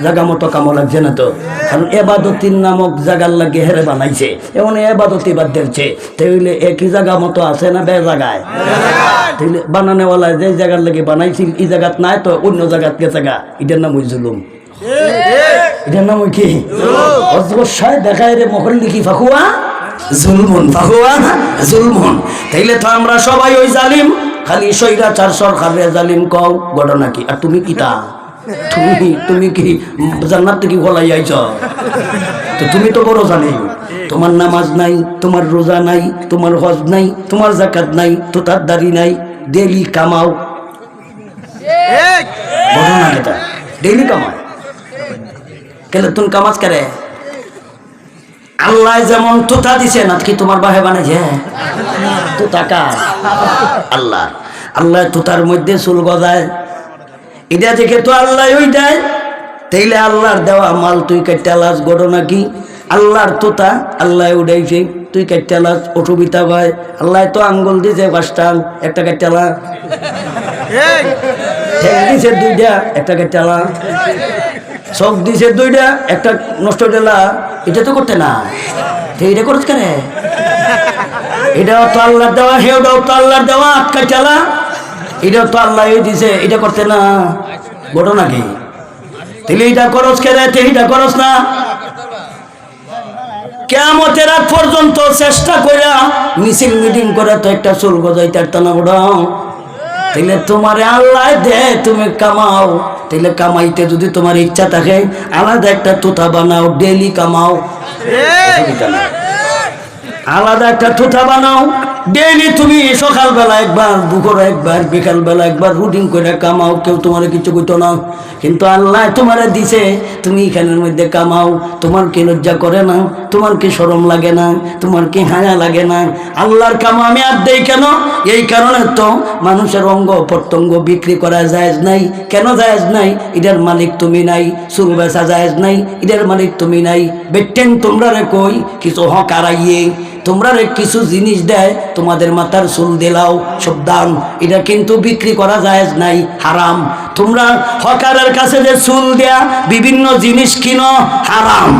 জায়গা মতো কামো লাগছে না তো কারণ এবাদতির নামক জায়গার লাগে হেরে বানাইছে এমন এবাদতি বাদ দিচ্ছে তাইলে একই জায়গা মতো আছে না বে জায়গায় তাইলে বানানেওয়ালা যে জায়গার লাগে বানাইছি এই জায়গাত নাই তো অন্য জায়গাত গেছে গা এটার নাম ওই জুলুম এটার নাম ওই কি অজগশায় দেখায় রে মুখাল্লিকি ফাকুয়া জুলমুন ফাকুয়া জুলমুন তাইলে তো আমরা সবাই ওই জালিম খালি স্বৈরাচার সরকারের জালিম কও ঘটনা কি আর তুমি কিতা তুমি কি জান্নাত থেকে গলাই আইছ তো তুমি তো বড় জালিম তোমার নামাজ নাই তোমার রোজা নাই তোমার হজ নাই তোমার যাকাত নাই তো তার দাড়ি নাই ডেইলি কামাও ঘটনা কেটা ডেইলি কামাও কেলে তুমি কামাজ করে আল্লাহ যেমন তোতা দিছে না কি তোমার বাহে বানাইছে তো টাকা আল্লাহ আল্লাহ তোতার মধ্যে চুল গজায়, এটা দেখে তো আল্লাহ ওই দেয়। তাইলে আল্লাহর দেওয়া মাল তুই কাটালাস, ঘটনা কি? আল্লাহর তোতা আল্লাহ উঠাইছে, তুই কাটালাস, অসুবিধা হয়। আল্লাহ তো আঙ্গুল দিছে 5টা, একটা কাটালা, ঠ্যাং দিছে 2টা, একটা কাটালা, চোখ দিছে 2টা, একটা নষ্ট দিলা। এটা তো করতে না, এটা করছ কেন? এটাও তো আল্লাহর দেওয়া, হেউটাও তো আল্লাহর দেওয়া, আটকা চালা, এটাও তো আল্লাহ দিছে, এটা করতে না, ঘটনা কি? তাহলে এটা করস কেন, এটা করস না? কিয়ামতের আগ পর্যন্ত চেষ্টা কইরা মিছিল মিটিং করে তো একটা চুল গজাইতে পারত না বড়। তাইলে তোমার আল্লাহ দে, তুমি কামাও। তাইলে কামাইতে যদি তোমার ইচ্ছা থাকে, আলাদা একটা তুতা বানাও, ডেইলি কামাও, আলাদা একটা তুতা বানাও, ডেইলি তুমি সকালবেলা একবার, দুপুরে একবার, বিকালবেলা একবার রুটিন করে কামাও, কেউ তোমার কিছু কইতো না। কিন্তু আল্লাহ তোমার দিছে, তুমি এখানের মধ্যে কামাও। তোমার কি লজ্জা করে না? তোমার কি শরম লাগে না? তোমার কি হায়া লাগে না? আল্লাহর কামা আমি আর দেই কেন? এই কারণে তো মানুষের অঙ্গ প্রত্যঙ্গ বিক্রি করা জায়েজ নাই। কেন জায়েজ নাই? এটার মালিক তুমি নাই। চুল বেচা জায়েজ নাই, এটার মালিক তুমি নাই। বেটেন তোমরা রে কই কিছু হক আড়াইয়ে, তোমরা রে কিছু জিনিস দেয়, তোমাদের মাথার চুল দিলাও সব দাম, এটা কিন্তু বিক্রি করা জায়েজ নাই, হারাম। তোমরা হকারের কাছে যে চুল দেয়া বিভিন্ন জিনিস কিনো, হারাম।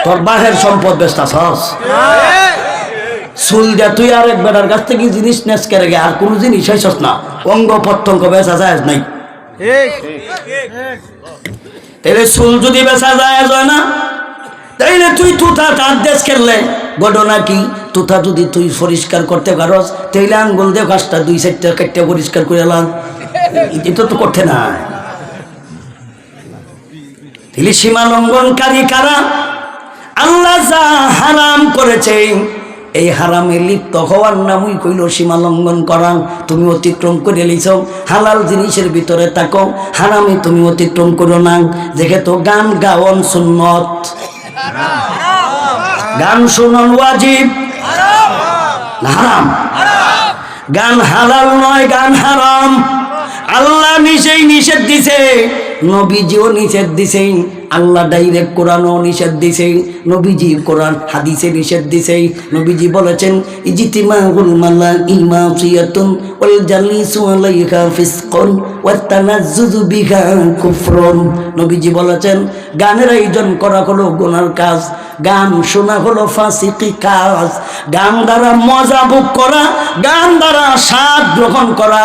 তোর বাহের সম্পদ বেচতাছস, চুল দেয়া তুই আর এক বেটার কাছ থেকে জিনিস নেস করে গে, আর কোনো জিনিস হইছস না, অঙ্গ প্রত্যঙ্গ বেচা জায়েজ নাই। তাহলে চুল যদি বেচা জায়েজ হয় না, তাইলে তুই তুতা তার দেশ খেললে ঘটনা কি? তুতা যদি তুই পরিষ্কার করতে পারস, তাইলে আঙ্গুল দিয়ে 5টা 2-4টা কেটে পরিষ্কার করে এলাম, এটা তো করতে না। তাহলে সীমা লঙ্ঘনকারী কারা? আল্লাহ যা হারাম করেছে, এই হারামে লিপ্ত হওয়ার নামই কইল সীমা লঙ্ঘন করা। তুমি অতিক্রম করে লিছ, হালাল জিনিসের ভিতরে থাকো, হারামে তুমি অতিক্রম করো না। যেহেতু গান গাওয়ান সুন্নত, গান শুনন ওয়াজিব, হারাম। গান হালাল নয়, গান হারাম। আল্লাহ নিজেই নিষেধ দিছে, নবীজিও নিষেধ দিছে। আল্লাহ ডাইরেক্ট কোরআনও নিষেধ দিছে, নবীজি কোরআন হাদিসে নিষেধ দিছে। নবীজি বলেছেন, ইজতিমাউল মালাঈ মাসিয়াতুন ওয়াল জালিসু আলাইহা ফিসকুন ওয়াত তানাজ্জুজু বিহা কুফরুন। নবীজি বলেছেন, গানের আয়োজন করা হলো গুনার কাজ, গান শোনা হলো ফাসিকি কাজ। গান দ্বারা মজা ভোগ করা, গান দ্বারা স্বাদ গ্রহণ করা।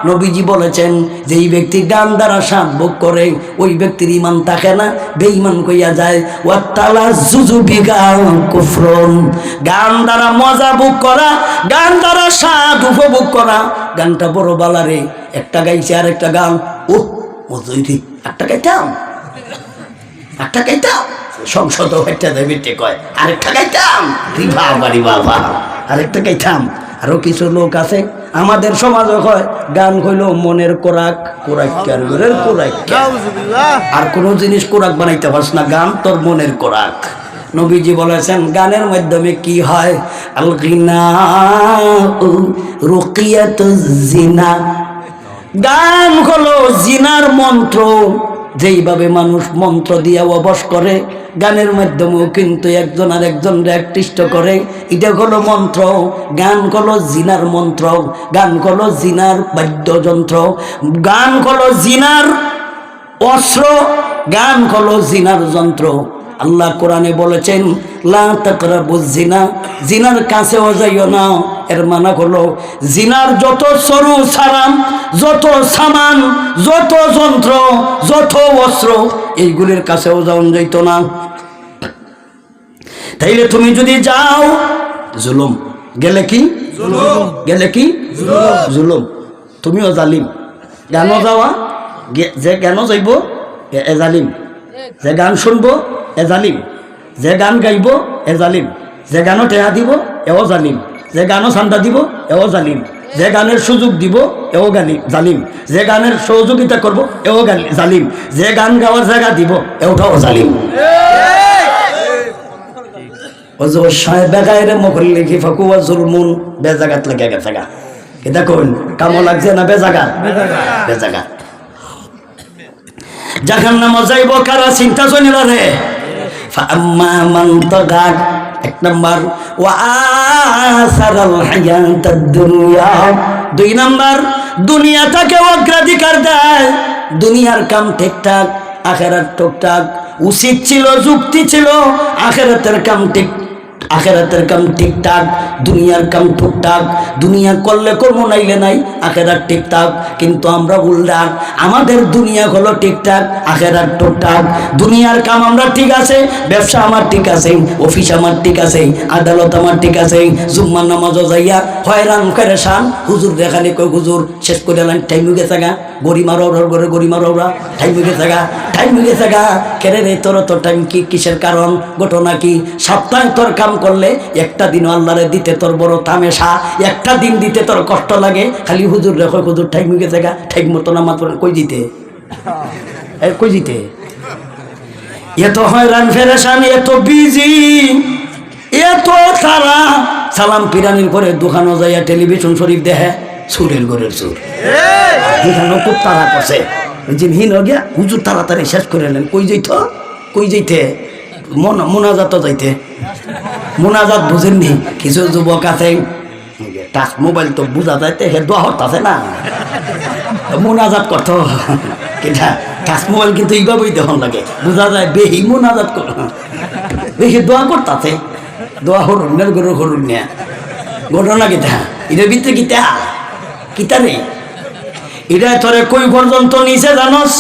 নবীজি বলেছেন, যেই ব্যক্তি গান দ্বারা স্বাদ ভোগ করে, ওই ব্যক্তির ঈমান থাকে না, বেঈমান কইয়া যায়। ওয়াত তালাজ্জুজু বিহা কুফরুন। গান দ্বারা মজা ভোগ করা, গান দ্বারা স্বাদ উপভোগ করা। গানটা বড় বালারে, একটা গাইছে আর একটা গান, ও মজুরি, একটা গাইতাম, একটা গাইতাম, সংসদ একটা দেবিতে কয় আরেকটা গাইতাম, বাড়ি বাবা আরেকটা গাইতাম। আরো কিছু লোক আছে আমাদের সমাজে হয়, গান হইল মনের কোরাক, আর কোন জিনিস কোরাক বানাইতে পারস না, গান তোর মনের কোরাক। নবীজি বলেছেন, গানের মাধ্যমে কি হয়? আল গিনা রুকিয়াতুজ জিনা। গান হলো জিনার মন্ত্র। যেইভাবে মানুষ মন্ত্র দিয়া অবশ করে, গানের মাধ্যমেও কিন্তু একজন আর একজনকে আকৃষ্ট করে। এটা হলো মন্ত্র। গান হলো জিনার মন্ত্র, গান হলো জিনার বাদ্যযন্ত্র, গান হলো জিনার অস্ত্র, গান হলো জিনার যন্ত্র। আল্লাহ কোরআনে বলেছেন, লা তাকরাবুজ জিনা, জিনার কাছেও যাইও না। এর মানে হলো জিনার যত সরু সারাম, যত সামান, যত যন্ত্র, যত অস্ত্র, এইগুলির কাছেও যাওয়া যাইতো না। তাইলে তুমি যদি যাও, জুলুম গেলে কি গেলে কি জুলুম, তুমিও জালিম। গানও যাওয়া, যে গান যাইব এ জালিম, যে গান শুনবো এ জালিম, যে গান গাইব এ জালিম, যে গানও টেহা দিব এও জালিম, যে গানও চান্দা দিব এও জালিম, যে গানের সুযোগ দিব এও জালিম, যে গানের সহযোগিতা করব এও জালিম, যে গান গাওয়ার জায়গা দিব এওটাও জালিম। বেজাগাত লেগে গেছে গা। এটা কোন কামো লাগছে না বেজাগা? বেজাগা। জাহান্নামে যাইব কারা চিন্তা চলিল রে? ফাআম্মা মান তাগা, এক নাম্বার ওয়া আসারাল হায়াতাদ দুনিয়া, দুই নাম্বার দুনিয়াটাকে অগ্রাধিকার দেয়। দুনিয়ার কাম ঠিকঠাক, আখিরাত টুকটাক। উচিত ছিল, যুক্তি ছিল আখিরাতের কাম ঠিকঠাক, দুনিয়ার কাম টুকটাক। দুনিয়া করলে কর্ম নাইলে নাই, আখিরাত ঠিকঠাক। কিন্তু আমরা উল্টা, আমাদের দুনিয়া হলো ঠিকঠাক, আখিরাত টুকটাক। দুনিয়ার কাম আমরা ঠিক আছে, ব্যবসা আমার ঠিক আছে, অফিস আমার ঠিক আছে, আদালত আমার ঠিক আছে। জুম্মার নামাজও যাইয়া হয়রান পেরেশান, হুজুর দেখালে কই হুজুর শেষ করে লাইন টাইম হয়ে গেছে গা, গড়ি মারো ঘরে গড়ি মারো টাইম হয়ে গেছে গা। কেরে রে তোর টাইম কি, কিসের কারণ, ঘটনা কি? সপ্তাহে তোর কাম করলে একটা দিন আল্লাহরে দিতে তোর বড় তামেশা, একটা দিন দিতে তোর কষ্ট লাগে। খালি হুজুর রেখো, হুজুর টাইম হয়ে গেছে গা, টাইম মতো না মাত্র কই দিতে এত হয়রান ফেরেশান, এত বিজি, এত তারা। সালাম পিরানির পরে দোকানও যাইয়া টেলিভিশন শরীফ দেখে, সুরের ঘরের সুর এখানে খুব তারা করছে। ওই যে হিন গিয়া হুজুর তাড়াতাড়ি শেষ করে নেন। কই যাইতে মোনাজাত যাইতে। মোনাজাত বুঝেননি? কিছু যুবক আছে টাচ মোবাইল তো বুঝা যাইতে, হে দোয়া হতাছে না, মোনাজাত করত কিনা টাচ মোবাইল কিন্তু এইভাবেই দেখুন লাগে, বোঝা যায় বেহি মোনাজাত কর, বেহি দোয়া করতাছে। দোয়া হরুন হরুন নিয়া ঘটনা কিতা, এটার ভিতরে কিতা রে? এটা তোরে কই পর্যন্ত নিচে জানস?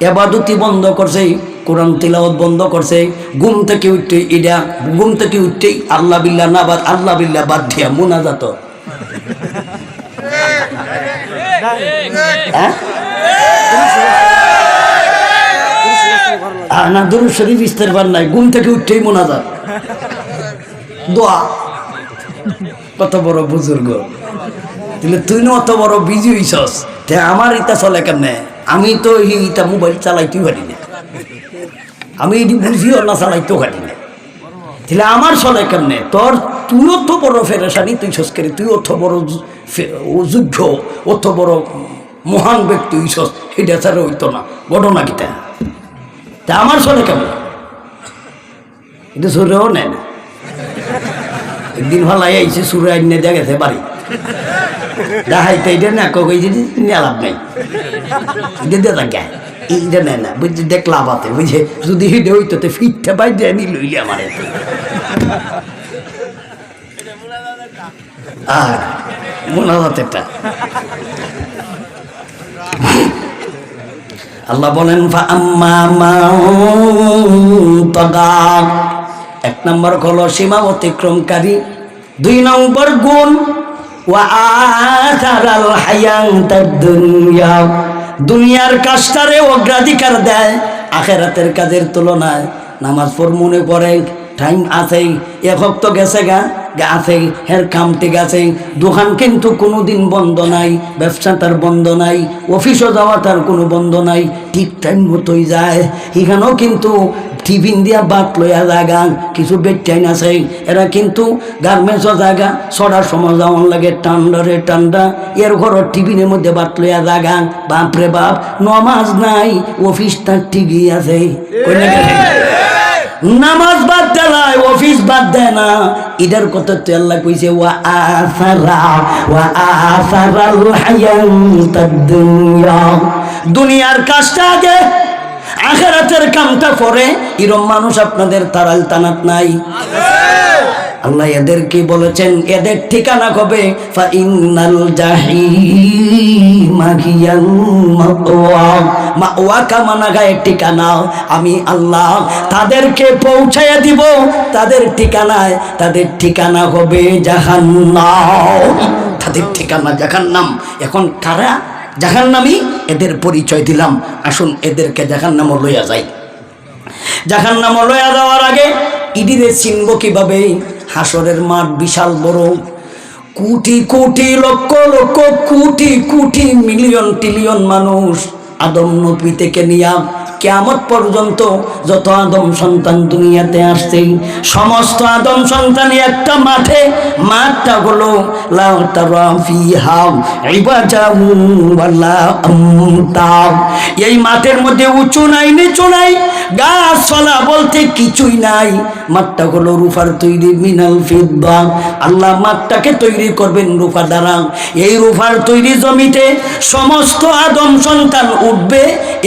এবাদতি বন্ধ করছে, কোরআন তিলাওয়াত বন্ধ করছে, ঘুম থেকে উঠতেই আল্লাহ বিল্লাহ না বাদ, আল্লাহ বিল্লাহ বাদ দিয়া মোনাজাত। না দুরূদ শরীফ ইস্তেগফার নাই, ঘুম থেকে উঠতেই মোনাজাত দোয়া। কত বড় বুজুর্গ, তাহলে তুই না অত বড় বিজি হইছস, আমার ইটা চলে কেমনে? আমি তো ইটা মোবাইল চালাইতেও পারি না, আমি এটি বুঝিও না, চালাইতেও পারি না, তাহলে আমার চলে কেমনে? তুই অত বড় ফেরেশানি, তুই সস্কারি, তুই অত বড় যোগ্য, অত বড় মহান ব্যক্তি হইছস, এটা ছাড়া হইতো না। ঘটনা কিটা তা আমার চলে কেমন? এটা সুরেও নেয় না। একদিন ভালাই আইছে, সুরে আইনে দেখা গেছে বাড়ি দেখাইতে, এটা না কই নেওয়া লাভ নাই, এটা দিয়ে থাকে এইটা নেয় না, বুঝছি দেখ লাভ আছে, বুঝছে যদি হিডে হইতো তো ফিটটা পাই দেয় নি লইলে আমার মোনাজাতেরটা। আল্লাহ বলেন এক নম্বর হলো সীমা অতিক্রমকারী, দুই নম্বর গুণ দুনিয়ার কাজটারে অগ্রাধিকার দেয় আখিরাতের কাজের তুলনায়। নামাজ পড় মনে পড়ে, টাইম আছে, এক তো গেছে গা আছে, হের কাম ঠিক আছে, দোকান কিন্তু কোনোদিন বন্ধ নাই, ব্যবসা তার বন্ধ নাই, অফিসও যাওয়া তার কোনো বন্ধ নাই, ঠিক টাইম মতোই যায়। এখানেও কিন্তু টিফিন দিয়া বাত লইয়া জায়গা, কিছু বেটাইন আছে এরা কিন্তু গার্মেন্টসও জায়গা, ছড়ার সময় যাওয়ান লাগে ঠান্ডারে ঠান্ডা, এর ঘরের টিফিনের মধ্যে বাত লইয়া জায়গা। বাপরে বাপ, নমাজ নাই, অফিস তার ঠিকই আছে, নামাজ বাদ দেয়, অফিস বাদ দেয় না। এটার কথা তো আল্লাহ কইছে দুনিয়ার কাজটা আগে, আখিরাতের কামটা পরে। এরকম মানুষ আপনাদের তারাল তানাত নাই? আল্লাহ এদেরকে বলেছেন, এদের ঠিকানা কবে? ফাইনাল জাহিমা হিয়াল মাওয়া, মাওয়া কামানা গায়ের ঠিকানা। আমি আল্লাহ তাদেরকে পৌঁছাইয়া দিব তাদের ঠিকানায়, তাদের ঠিকানা হবে জাহান্নাম, তাদের ঠিকানা জাহান্নাম। এখন কারা জাহান্নামী এদের পরিচয় দিলাম, আসুন এদেরকে জাহান্নামে লইয়া যাই। জাহান্নামে লইয়া যাওয়ার আগে ইদিরে চিনব কিভাবে? হাসরের মাঠ বিশাল বড়, কোটি কোটি লক্ষ লক্ষ কোটি কোটি মিলিয়ন ট্রিলিয়ন মানুষ, আদম নবী থেকে নিয়া কিয়ামত পর্যন্ত যত আদম সন্তান দুনিয়াতে আসছে সমস্ত আদম সন্তান একটা মাঠে, মাঠটা হলো লা তারা ফিহা ইবাজাউ ওয়ালা আমতা। এই মাঠের মধ্যে উঁচু নাই নিচু নাই, গাছপালা বলতে কিছুই নাই। মাঠটা হলো রূপার তৈরি, মিনাল ফিদ্দা। আল্লাহ মাঠটাকে তৈরি করবেন রূপা দ্বারা। এই রূপার তৈরি জমিতে সমস্ত আদম সন্তান উঠবে,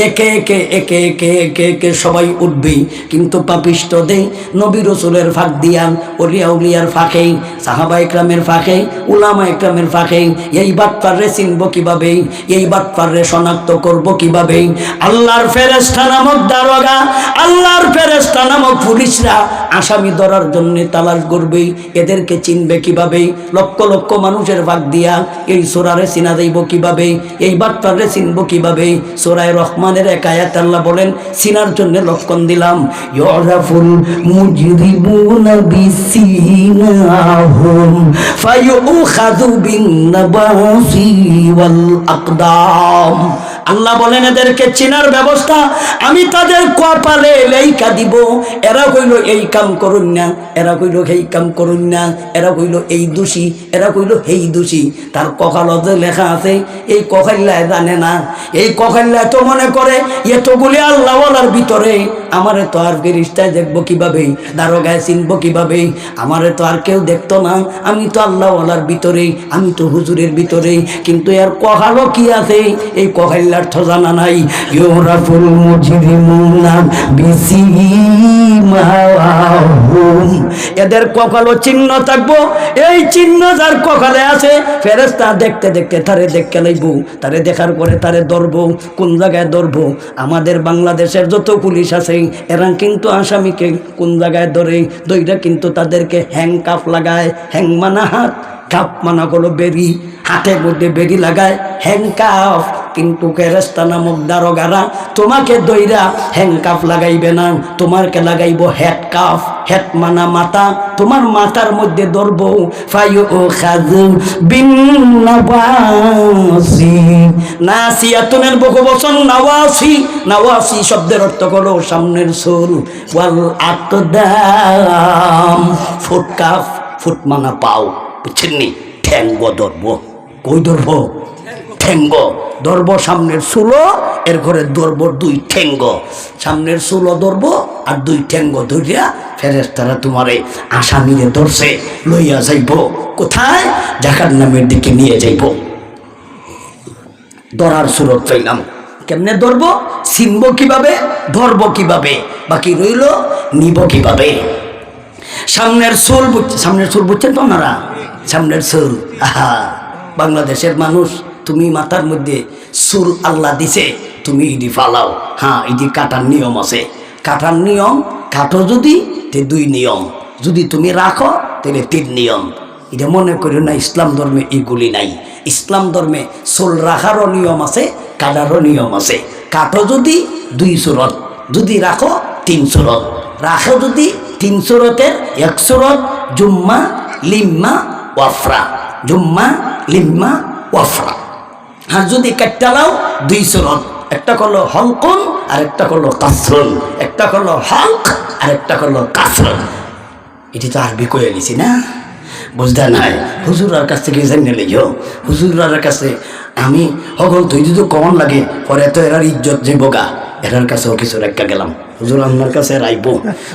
একে একে একে একে একে একে সবাই উঠবে। কিন্তু পাপিষ্ট দে নবী রাসূলের ফাঁক দিয়া, ওলিয়া উলিয়ার ফাঁকে, সাহাবা ইকরামের ফাঁকে, উলামা ইকরামের ফাঁকে এই বাটপারে চিনব কিভাবে? এই বাটপারে শনাক্ত করব কিভাবে? আল্লাহর ফেরেশতা নামক দারোগা, আল্লাহর ফেরেশতা নামক পুলিশরা আসামি ধরার জন্য তালাশ করবে। এদেরকে চিনবে কিভাবে? লক্ষ লক্ষ মানুষের ভাগ দিয়া এই সূরারে চিনা যাইব কিভাবে? এই বাটপারে চিনব কিভাবে? সূরা রহমানের এক আয়াত আল্লাহ বলেন চিনার জন্য লক্ষণ দিলাম, ইউরাফুল মুজরিমুনা বিসিমাহুম ফায়ুখাযু বিন-নাবাসি ওয়াল আকদাম। আল্লাহ বলেন এদেরকে চিনার ব্যবস্থা আমি তাদের কপালে লেখা দিব। এরা কইল এই কাম করুন না, এরা কইল এই কাম করুন না, এরা কইল এই দোষী, এরা কইল এই দোষী। তার কপালতে লেখা আছে, এই কপাল্লায় জানে না। এই কপাল্লায় তো মনে করে এতগুলি আল্লাহওয়ালার ভিতরে আমারে তো আর ফেরেশতায় দেখবো কিভাবে, দারোগায় চিনবো কিভাবে? আমারে তো আর কেউ দেখতো না, আমি তো আল্লাহওয়ালার ভিতরে, আমি তো হুজুরের ভিতরে। কিন্তু এর কপালও কি আছে এই কপাল্লা জানা নাই। ইউরাফুল মুজরিমুনা বিসিমাহুম, এদের কপালও চিহ্ন থাকবো। এই চিহ্ন যার কপালে আছে ফেরেশতা দেখতে দেখতে তারে দেখতে লাইবো, তারে দেখার পরে তারে ধরবো। কোন জায়গায় ধরবো? আমাদের বাংলাদেশের যত পুলিশ আছে এরা কিন্তু আসামিকে কোন জায়গায় ধরে? দইটা কিন্তু তাদেরকে হ্যাংকাফ লাগায়। হ্যাং মানা হাত, কাপ মানা হলো বেরি, হাতের মধ্যে বেরি লাগায় হ্যাংকাফ। কিন্তু ফেরেশতা নামক দারোগারা তোমাকে দইরা হ্যাংকাফ লাগাইবে না, তোমাকে লাগাইব হেড কাফ। হেড মানা মাথা, তোমার মাথার মধ্যে ধরবো। ফায়ুখাযু বিন-নাবাসি, নাসিয়াতুনের বহুবচন নাওয়াসি। নাওয়াসি শব্দের অর্থ হলো সামনের চুল। ওয়াল আকদাম, ফুট কাফ, ফুট মানা পাও, বুঝছেন নি? ঠ্যাঙ্গ ধরবো। কই ধরবো? ঠ্যাঙ্গ ধরবো। সামনের চুলো এর ঘরে ধরবো দুই ঠ্যাঙ্গ। সামনের চুলো ধরবো আর দুই ঠ্যাঙ্গ ধরিয়া ফেরেশতারা তোমারে আসামিরে ধরছে লইয়া যাইব কোথায়? জাহান্নামের দিকে নিয়ে যাইব। ধরার সুরত চাইলাম, কেমনে ধরবো? চিনবো কিভাবে? ধরবো কিভাবে? বাকি রইল নিব কিভাবে? সামনের চুল, সামনের চুল বুঝছেন তো আপনারা? সামনের চুল, আহা, বাংলাদেশের মানুষ তুমি মাথার মধ্যে চুল আল্লাহ দিছে, তুমি ইডি ফালাও। হ্যাঁ, ইডি কাটার নিয়ম আছে। কাটার নিয়ম কাটো যদি তে দুই নিয়ম, যদি তুমি রাখো তাহলে তিন নিয়ম। এটা মনে করি না ইসলাম ধর্মে এগুলি নাই। ইসলাম ধর্মে চুল রাখারও নিয়ম আছে, কাটারও নিয়ম আছে। কাটো যদি দুই সুরত, যদি রাখো তিন সুরত। রাখো যদি তিন সুরতের এক সুরত জুম্মা লিম্মা ওয়াফরা, জুম্মা লিম্মা ওয়াফরা। আর যদি কাট্টালাও দুই সুরত, একটা হলো হলকুন আর একটা হলো কাসরুন, একটা হলো হলক আর একটা হলো কাসরুন। এটি তো আরবি কয়ে নিছি না, বুঝতে নাই? হুজুরার কাছ থেকে জেনে লিও। হুজুরার কাছে আমি হগল তুই যদি কমন লাগে পরে তো এরার ইজ্জত যে বোগা, এরার কাছেও কিছু রেখা গেলাম। হুজুর আপনার কাছে রাইব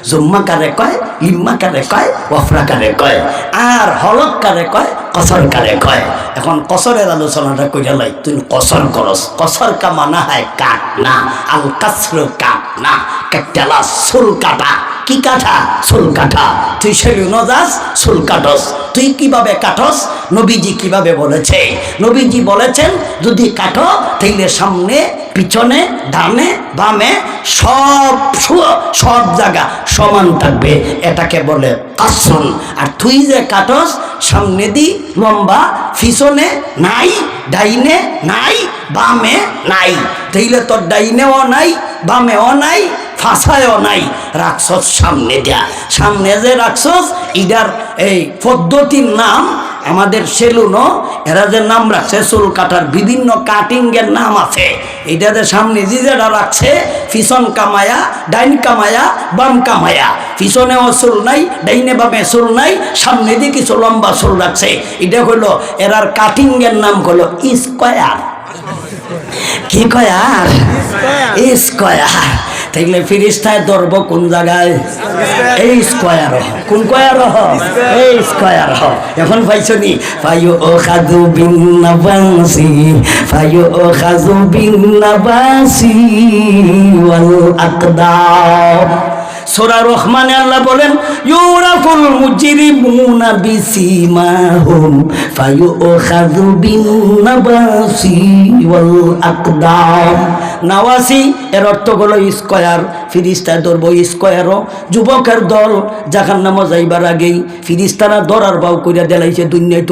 জুম্মা কারে কয়, লিম্মা কারে কয়, ওয়াফরা কারে কয়, আর হলক কারে কয়, কসর কারে কয়। এখন কসরের আলোচনাটা কইরা লাই। তুই কসর করস, কসর কা মানা হয় কাট না, আল কাসরু কাট না, কাটালা চুল কাটা। কি কাটা? চুল কাটা। তুই সেলুন যাস, চুল কাটস। তুই কিভাবে কাটস? নবীজি কিভাবে বলেছে? নবীজি বলেছেন যদি কাটো তাইলে সামনে পিছনে ডানে বামে সব জায়গা সমান থাকবে, এটাকে বলে কাসরুন। আর তুই যে কাটস সামনে দি লম্বা, পিছনে নাই, ডাইনে নাই, বামে নাই, তাইলে তোর ডাইনেও নাই, বামেও নাই, ফাঁসায়ও নাই, রাখছস সামনে দেয়া। সামনে যে রাখছস ইডার এই পদ্ধতির নাম আমাদের সেলুনও এরা যে নাম রাখছে চুল কাটার বিভিন্ন কাটিং এর নাম আছে, এটাতে সামনে যেটা রাখছে পিছন কামায়া, ডাইন কামায়া, বাম কামায়া, পিছনেও চুল নাই, ডাইনে বামে চুল নাই, সামনে দিয়ে কিছু লম্বা চুল রাখছে। এটা হলো এরার কাটিং এর নাম হলো স্কয়ার। কি কয়ার? স্কয়ার। তাইলে ফিরিস্তায় ধরবো কোন জায়গায়? এই স্কয়ার। কোন কয়ার? এই স্কয়ার। এখন পাইছো নি? ফায়ু ও খাজু বিন নাবাসি, ফায়ু ও খাজু বিন নাবাসি ওয়াল আকদাম। সূরা রহমানে আল্লাহ বলেন ইউরাফুল মুজরিমুনা বিসিমাহুম ফায়ুখাযু বিন নাবাসি ওয়াল আকদাম। নাওয়াসি এর অর্থ হলো স্কয়ার, ফিরিস্তায় ধরবো স্কয়ারও। যুবকের দল জাহান্নামে যাইবার আগেই ফিরিস্তারা ধরার বাউ কইরা দেলাইছে দুনিয়ায়।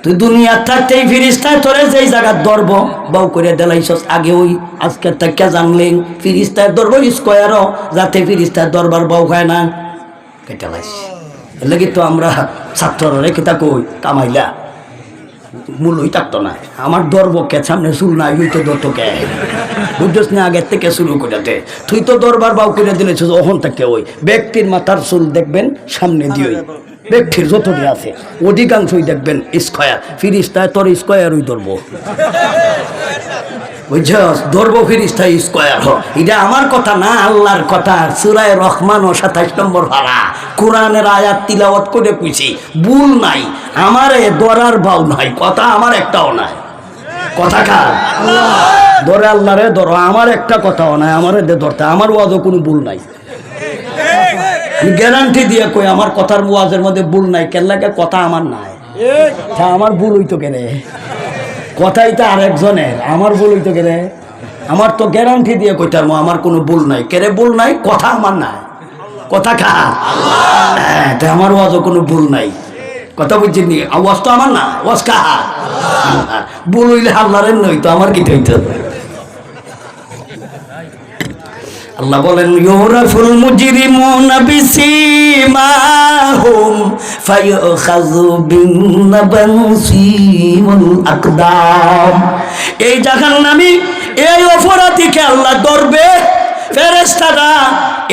তুই দুনিয়ার থাকতেই ফিরিস্তায় তোরে যেই জায়গা ধরব বাউ করে দেলাইছস আগে, ওই আজকে থেকে জানলেন ফিরিস্তায় ধরবো স্কয়ারও, যাতে ফিরিস্তায় দরবার বাউ খায় না কেটে লাইছি। এর লাগি তো আমরা ছাত্ররা রেখে থাকো কামাইলা মূলই থাকতো না। আমার ধরবো কে সামনে চুল নাই, ওই তো ধরতো কে বুঝছিস না? আগের থেকে শুরু করাতে তুই তো দরবার বাউ করে দিলেছিস, ওখান থেকে ওই ব্যক্তির মাথার চুল দেখবেন সামনে দিয়ে ব্যক্তির যতটি আছে অধিকাংশই দেখবেন স্কয়ার। ফিরিস্তায় তোর স্কয়ারই ধরবো, বুঝছস? ধরবো ফিরিস্তায় স্কয়ার। এটা আমার কথা না, আল্লাহর কথা। সূরা রহমান ও 27 নম্বর পারা কোরআনের আয়াত তিলাওয়াত করে কইছি, ভুল নাই। আমারে ধরার ভাও নাই, কথা আমার একটাও নাই। কথা কার? ধরে আল্লাহরে ধরো, আমার একটা কথাও নাই। আমারে ধরতে আমার ওয়াজও কোনো ভুল নাই, গ্যারান্টি দিয়ে কই আমার কথার ওয়াজের মধ্যে ভুল নাই। কেন লাগে? কথা আমার নাই। আমার ভুল হইতো কেনে? কথাই তো আরেকজনের, আমার ভুল হইতো কেনে? আমার তো গ্যারান্টি দিয়ে কইতার আমার কোনো ভুল নাই। কেরে ভুল নাই? কথা আমার নাই। কথা খা আমার ওয়াজও কোনো ভুল নাই। কথা বুঝছেন নি? ওয়াজ তো আমার না, ওয়াজ কাহা? ভুল হইলে আল্লাহরের নই তো, আমার কি হইতো? আল্লাহ বলেন ইউরাফুল মুজরিমুনা বিসিমাহুম ফায়ুখাযু বিন নাবাসি ওয়াল আকদাম। এই জাহান্নামী এই অপরাধীকে আল্লাহ ধরবে, ফেরেশতারা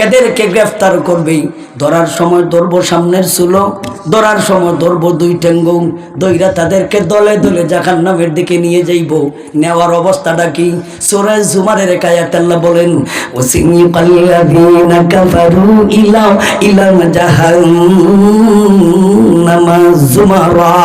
এদেরকে গ্রেফতার করবে। ধরার সময় ধরবো সামনের চুল, ধরার সময় ধরবো দুই ঠ্যাঙ্গু, দইরা তাদেরকে দলে দলে জাহান্নামের দিকে নিয়ে যাইব। নেওয়ার অবস্থাটা কি? সূরা জুমারের আয়াতে আল্লাহ বলেন ওয়াসিকাল্লাযীনা কাফারু ইলা জাহান্নামা যুমারা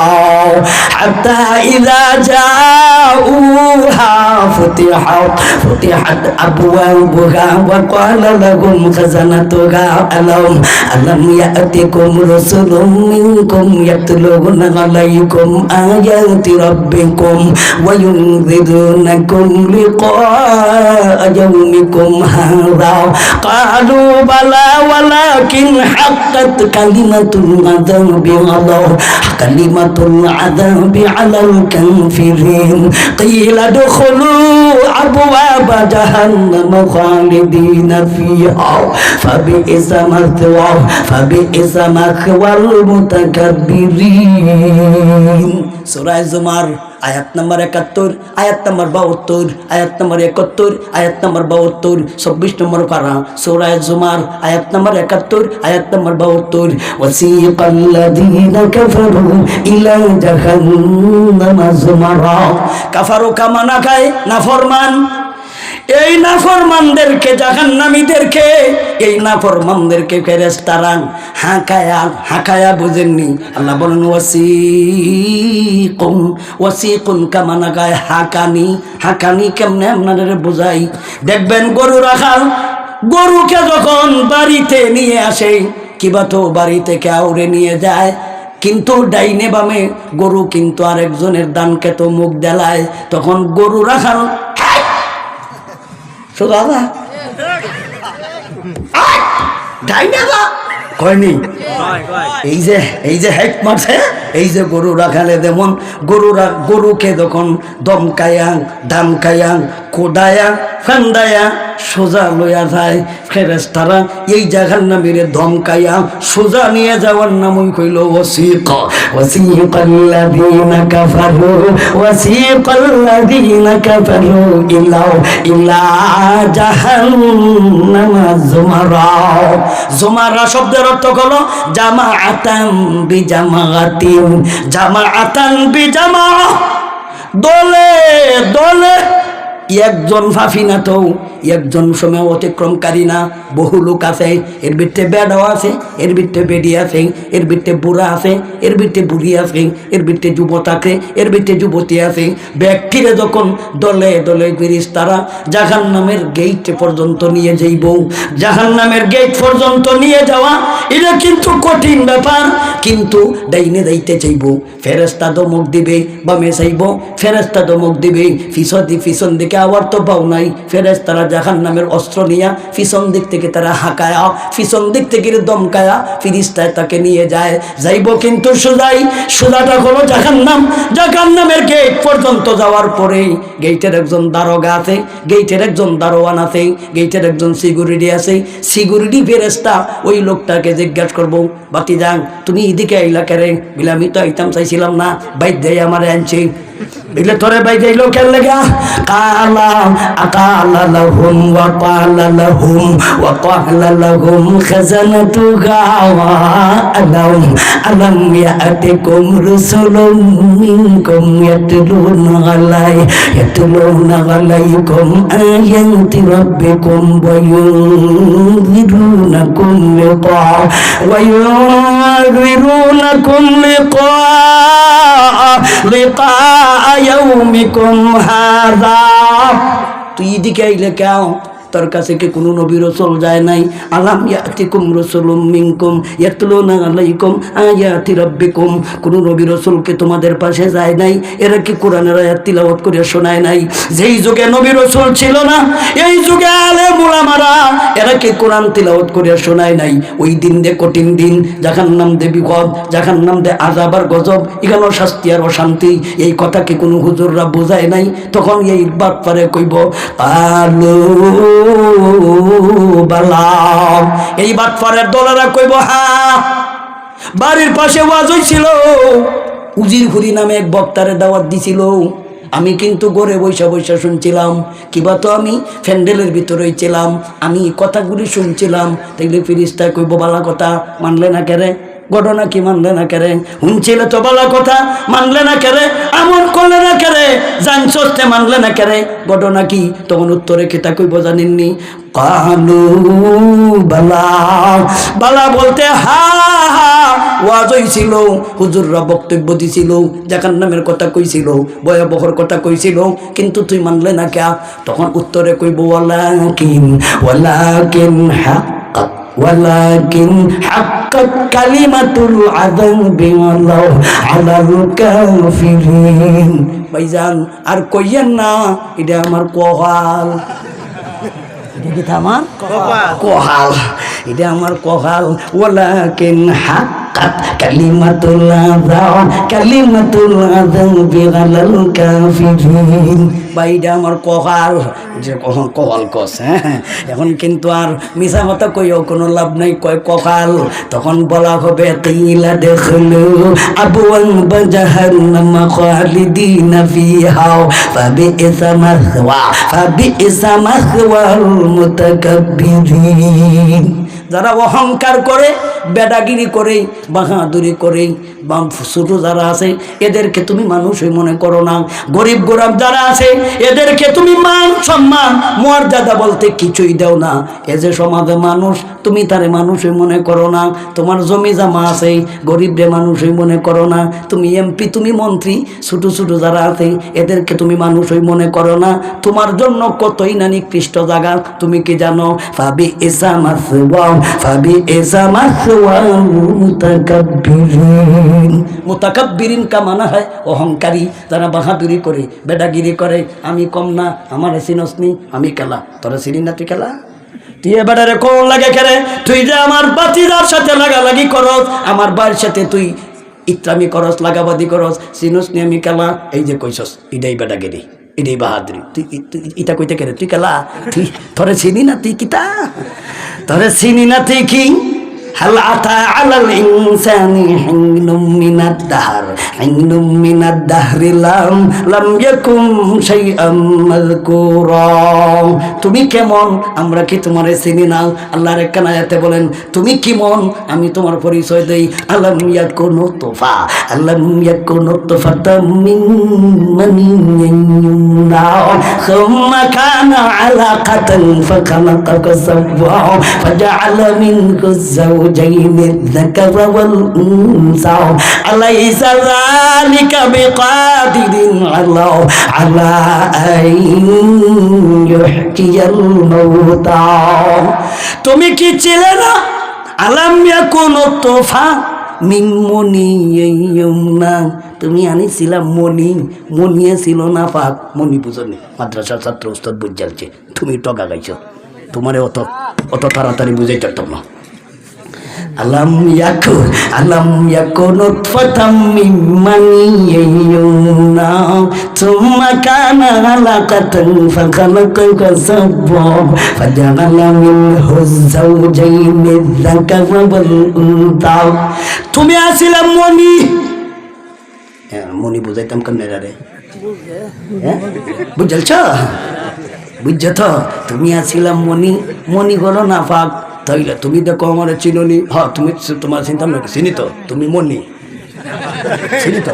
হাত্তা ইযা জাউহা ফুতিহাত আবওয়াবুহা ওয়া ক্বালা লাহুম খাযানাতুহা আলাম ইয়াতিকুম রাসূলুম মিনকুম ইয়াতলুনা আলাইকুম আয়াতি রাব্বিকুম ওয়া ইউনযিরুনাকুম লিqa'a ইয়াউমিকুম হাযা ক্বালু বালা ওয়ালাকিন হাক্কাত কালিমাতুল আযাবি আলাল কাফিরিন কিলা দুখুলু আবওয়াবা জাহান্নাম খালিদিনা ফিহা ফাবিইসা মাথওয়াল মুতাকাব্বিরিন। সূরা জুমার আয়াত নম্বর 71, আয়াত নম্বর 72, আয়াত নম্বর 71, আয়াত নম্বর 72, 26 নম্বর পারা সূরা জুমার আয়াত নম্বর 71, আয়াত নম্বর 72। ওয়াসিকাল্লাযীনা কাফারু ইলা জাহান্নামা যুমারা। কাফারু কামানা খায় নাফরমান। এই নাফরমানদেরকে, জাহান্নামীদেরকে, এই নাফরমানদেরকে ফেরেশতারা হাঁকায়া বুঝেননি। আল্লাহ বলেন ওয়াসিকুন কামানা গায় হাঁকানি কেমনে আপনাদের বোঝাই। দেখবেন গরু রাখাল গরুকে যখন বাড়িতে নিয়ে আসে, কিবা তো বাড়ি থেকে আউরে নিয়ে যায়, কিন্তু ডাইনে বামে গরু কিন্তু আরেকজনের দানকে তো মুখ দেলায়, তখন গরু রাখাল কয়নি এই যে হেক মারছে, এই যে গরু রাখালে যেমন গরুকে যখন দমকায়াং দামকায়াং কোদায়া ফান্দায়া সোজা লইয়া যায়। ফেরেশতারা এই জাহান্নামীরে ধমকাইয়া সোজা নিয়ে যাওয়ার নামই কইল ওয়াসিকাল্লাযীনা কাফারু ইলা জাহান্নামা যুমারা। যুমারা শব্দের অর্থ হলো জামাআতান বিজামাআতিন, জামাআতান বিজামা, দলে দলে। একজন ফাফি না তো একজন সময় অতিক্রমকারী না, বহু লোক আছে। এর ভিতরে বেড়াও আছে, এর ভিতরে বেডি আছে, এর ভিতরে বুড়া আছে, এর ভিতরে বুড়ি আছে, এর ভিতরে যুবক আছে, এর ভিতরে যুবতী আছে। ব্যক্তিরে যখন দলে দলে ফেরেশতারা জাহান্নামের গেট পর্যন্ত নিয়ে যাইব, জাহান্নামের গেট পর্যন্ত নিয়ে যাওয়া এটা কিন্তু কঠিন ব্যাপার। কিন্তু ডাইনে যাইতে চাইব, ফেরেশতা ধমক দিবে, বামে চাইব, ফেরেশতা ধমক দিবে, পিছন দিকে আবার তো পাও নাই। ফেরেশতারা জাহান্নামের অস্ত্র নিয়া পিছন দিক থেকে তারা হাঁকায়া, পিছন দিক থেকে দমকায়া ফিরিস্তায় তাকে নিয়ে যায়। যাইব কিন্তু সোজাটা হলো জাহান্নাম। জাহান্নামের গেট পর্যন্ত যাওয়ার পরে গেটের একজন দারোগা আছে, গেটের একজন দারোয়ান আছে, গেটের একজন সিকিউরিটি আছে। সিকিউরিটি ফেরেশতা ওই লোকটাকে জিজ্ঞাসা করবো, বাতি যান তুমি এদিকে আইলা কেরে? বলে আমি তো আইতাম চাইছিলাম না, বাইক দেয় আমার আনছি। এগুলো তোরে বাই যাইল কেন লেগা? কালা লাহুম ওয়া ক্বালা লাহুম খাজানাতুহা আলাম ইয়াতিকুম রাসূলুম মিনকুম ইয়াতলুনা আলাইকুম আয়াতি রাব্বিকুম ওয়া ইউনযিরুনাকুম লিকা ইয়াউমিকুম হাযা। তুই এদিকে আইলে কেন? তোর কাছে কি কোনো নবী রাসূল যায় নাই? আলাম ইয়াতিকুম রাসূলুম মিনকুম ইয়াতলুনা আলাইকুম আয়াতি রাব্বিকুম। কোনো নবী রাসূলকে তোমাদের পাশে যায় নাই? এরা কি কোরআনের আয়াত তিলাওয়াত করে শোনায় নাই? যেই যুগে নবী রাসূল ছিল না, এই যুগে আলেম উলামারা এরা কি কোরআন তিলাওয়াত করে শোনায় নাই? ওই দিন দে কঠিন দিন, জাহান্নাম দে বিপদ, জাহান্নাম দে আযাব আর গজব, এখানেও শাস্তি আর অশান্তি। এই কথা কি কোনো হুজুররা বোঝায় নাই? তখন এই বাত পারে কইব কালু বালা। এই বাটফারের দলেরা কইব হ্যাঁ। বাড়ির পাশে ওয়াজ হইছিল, উজির খুরি নামে এক বক্তারে দাওয়াত দিছিল। আমি কিন্তু ঘরে বৈশা বৈশা শুনছিলাম, কিবা তো আমি ফ্যান্ডেলের ভিতরেই ছিলাম, আমি কথাগুলি শুনছিলাম। তাইলে ফিরিস্তা কইব বালা কথা মানলে না কেরে? ঘটনা কি মানলে না কেরে? শুনছিল তো বালা কথা মানলে না কেরে? আমল করলে না কেরে? জানছতে মানলে না কেরে? ঘটনা কি? তখন উত্তরে কেতা কইব জানেননি? কালু বালা। বালা বলতে হা হা ওয়াজ হইছিল, হুজুররা বক্তব্য দিছিল, জাহান্নামের কথা কইছিল, ভয়াবহর কথা কইছিল, কিন্তু তুই মানলে না কে? তখন উত্তরে কইব ওয়ালাকিন হাক্কাত কালিমাতুল আযাবি আলাল কাফিরিন। ভাইজান আর কইয়েন না, এটা আমার কহাল। এটা আমার কহাল, এটা আমার কহাল। ওয়ালাকিন হাক্কাত কালিমাতুল আযাবি আলাল কাফিরিন। ভাই এটা আমার কহাল, যে কখন কহাল কস। হ্যাঁ, এখন কিন্তু আর মিছা কথা কইও কোনো লাভ নাই, কয় কহাল। তখন বলা হবে কিলা দেখলু আবওয়াবা জাহান্নাম খালিদিনা ফিহা ফাবিইসা মাসওয়াল মুতাকাব্বিরিন। যারা অহংকার করে, বেদাগিরি করে, বাহাদুরি করে, বা ছোট যারা আছে এদেরকে তুমি মানুষই মনে করো না। গরিব গোরাম যারা আছে এদেরকে তুমি মান সম্মান মর্যাদা বলতে কিছুই দাও না। এ যে সমাজে মানুষ, তুমি তারে মানুষই মনে করো না। তোমার জমি জামা আছে, গরিবরে মানুষই মনে করো না। তুমি এমপি, তুমি মন্ত্রী, ছোট ছোট যারা আছে এদেরকে তুমি মানুষই মনে করো না। তোমার জন্য কতই না নিকৃষ্ট জায়গা, তুমি কি জানো? ফাবিইসা মাসওয়াল মুতাকাব্বিরিন। মুতাকাব্বিরিন কা মানা হয় অহংকারী, যারা বাহাদুরি করে, বেদাগিরি করে। আমি কম না, আমার চিনসনি, আমি কেলা, তোরা চিনি না তুই কেলা? তুই এবারে কোন লাগে কেরে? তুই যে আমার বাতিদার সাথে লাগালাগি করস, আমার ভাইয়ের সাথে তুই ইত্রামি করস, লাগাবাদি করস, চিনসনি আমি কেলা? এই যে কইসস, এটাই বেদাগিরি। এটাই বাহাদুরি। তুই এটা কইতে কেন? তুই কেলা, তুই তোরে চিনি না, তুই কিতা তোরে চিনি না, তুই কি? هل أتى على الإنسان حين من الدهر لم يكن شيئا مذكورا। তুমি কেমন, আমরা কি তোমারে চিনি না? আল্লাহর এক আয়াতে বলেন তুমি কেমন, আমি তোমার পরিচয় দেই। আলাম ইয়াকুনু তুফাতাম মিন মানিয়্যিন ইউমনা সুম্মা কানা আলাকাতান ফাখালাকা ফাসাওয়া ফাজআলা মিনহু الزوجين الذكر والأنثى أليس ذلك بقادر على أن يحيي الموتى। তুমি কি ছিলে না? আলাম ইয়াকুনু তুফা মিন মানিয়্যিন, তুমি আনিছিলাম মনি, মনিয়ে ছিল না পাক। মনি বুঝনি, মাদ্রাসার ছাত্র উস্তাদ বুঝালছে, তুমি টকা গাইছো, তোমারে অত তাড়াতাড়ি বুঝাইতে পারতাম না। আলাম ইয়াকুন নুতফাতাম মিন মানিয়্যিন সুম্মা কানা আলাকাতান ফাখালাকা ফাসাওয়া ফাজআলা মিনহু যাওজাইনি যাকারা ওয়াল উনসা। তুমি আছিলাম মনি, মনি বুঝাইতাম কেমনে রে? বুঝলছ? বুঝছ তো? তুমি আছিলাম মনি, মনি হলো না পাক। তাইলে তুমি দেখো আমার চিনি। হ্যাঁ, তুমি তোমার চিন্তা না, চিনি তো, তুমি মনি চিনি তো।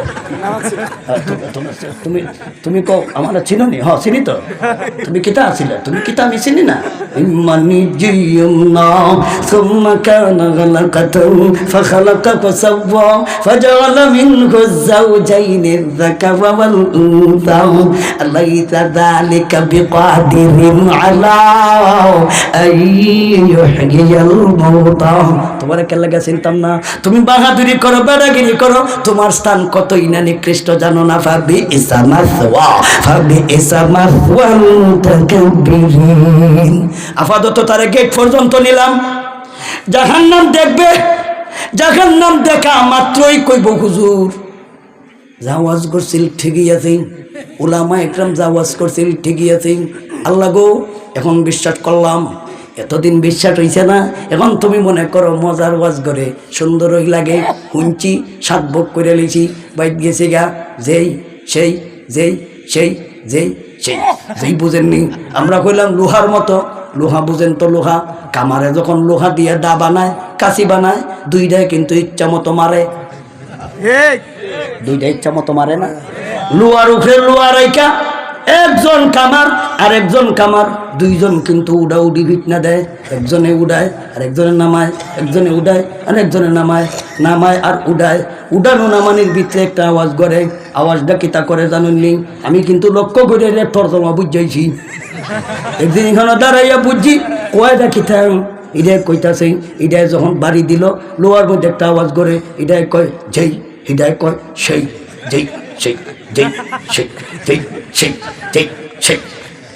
তুমি তুমি কো আমার চিনি? হ্যাঁ চিনি তো। তুমি কিতা আছিলে? তুমি কিতা আমি চিনি না? মানি জিয়ুনা সুম্মা কানা গালাকাতান ফাখালাকা ফাসাওয়া ফাজআলা মিনহু যাওজাইনি যাকারা ওয়াল উনসা আলাইসা যালিকা বিকাদিরিন আলা আন ইউহয়িয়াল মাউতা। তোমার কেন লাগা চিনতাম না? তুমি বাহাদুরি করো, বেড়াগিরি করো, তোমার স্থান কতই না নিকৃষ্ট জানো না। ফাবি ইসামাসওয়াল মুতাকাব্বিরিন। আপাতত তারে গেট পর্যন্ত নিলাম, জাহান্নাম দেখবে। জাহান্নাম দেখা মাত্রই কইব হুজুর জাওয়াজ করছিল ঠিকই আছে, উলামা একরাম জাওয়াজ করছিল ঠিকই আছে, আল্লাহ গো এখন বিশ্বাস করলাম। এতদিন বিশ্বাস হয়েছে না, এখন তুমি মনে করো মজার ওয়াজ করে সুন্দরই লাগে, শুনছি 7 ভোগ করে লিছি, বাইট গেছে গা যেই সেই যেই সেই যেই সেই যেই বুঝেননি। আমরা কইলাম লোহার মতো, লোহা বুঝেন তো? লোহা কামারে যখন লোহা দিয়ে দা বানায়, কাশি বানায়, দুইটাই কিন্তু ইচ্ছা মতো মারে, দুইটা ইচ্ছা মতো মারে না। লোহার উপরে লোহা রাইকা একজন কামার আর একজন কামার, দুইজন কিন্তু উডাউডি ফিটনা দেয়, একজনে উড়ায় আর একজনে নামায়, একজনে উড়ায় আর একজনে নামায়, নামায় আর উড়ায়। উড়ানো নামানির ভিতরে একটা আওয়াজ করে, আওয়াজটা কিতা করে জানুননি? আমি কিন্তু লক্ষ্য করে তর্জমা বুঝাইছি। একদিন এখানে দাঁড়াইয়া বুঝছি কয়টা কিতা এটাই কইতাছে। এটাই যখন বাড়ি দিল, লোয়ার মধ্যে একটা আওয়াজ করে, এটাই কয় যেই, এটাই কয় সেই, যেই সেই যেই সেই যেই সেই যেই সেই।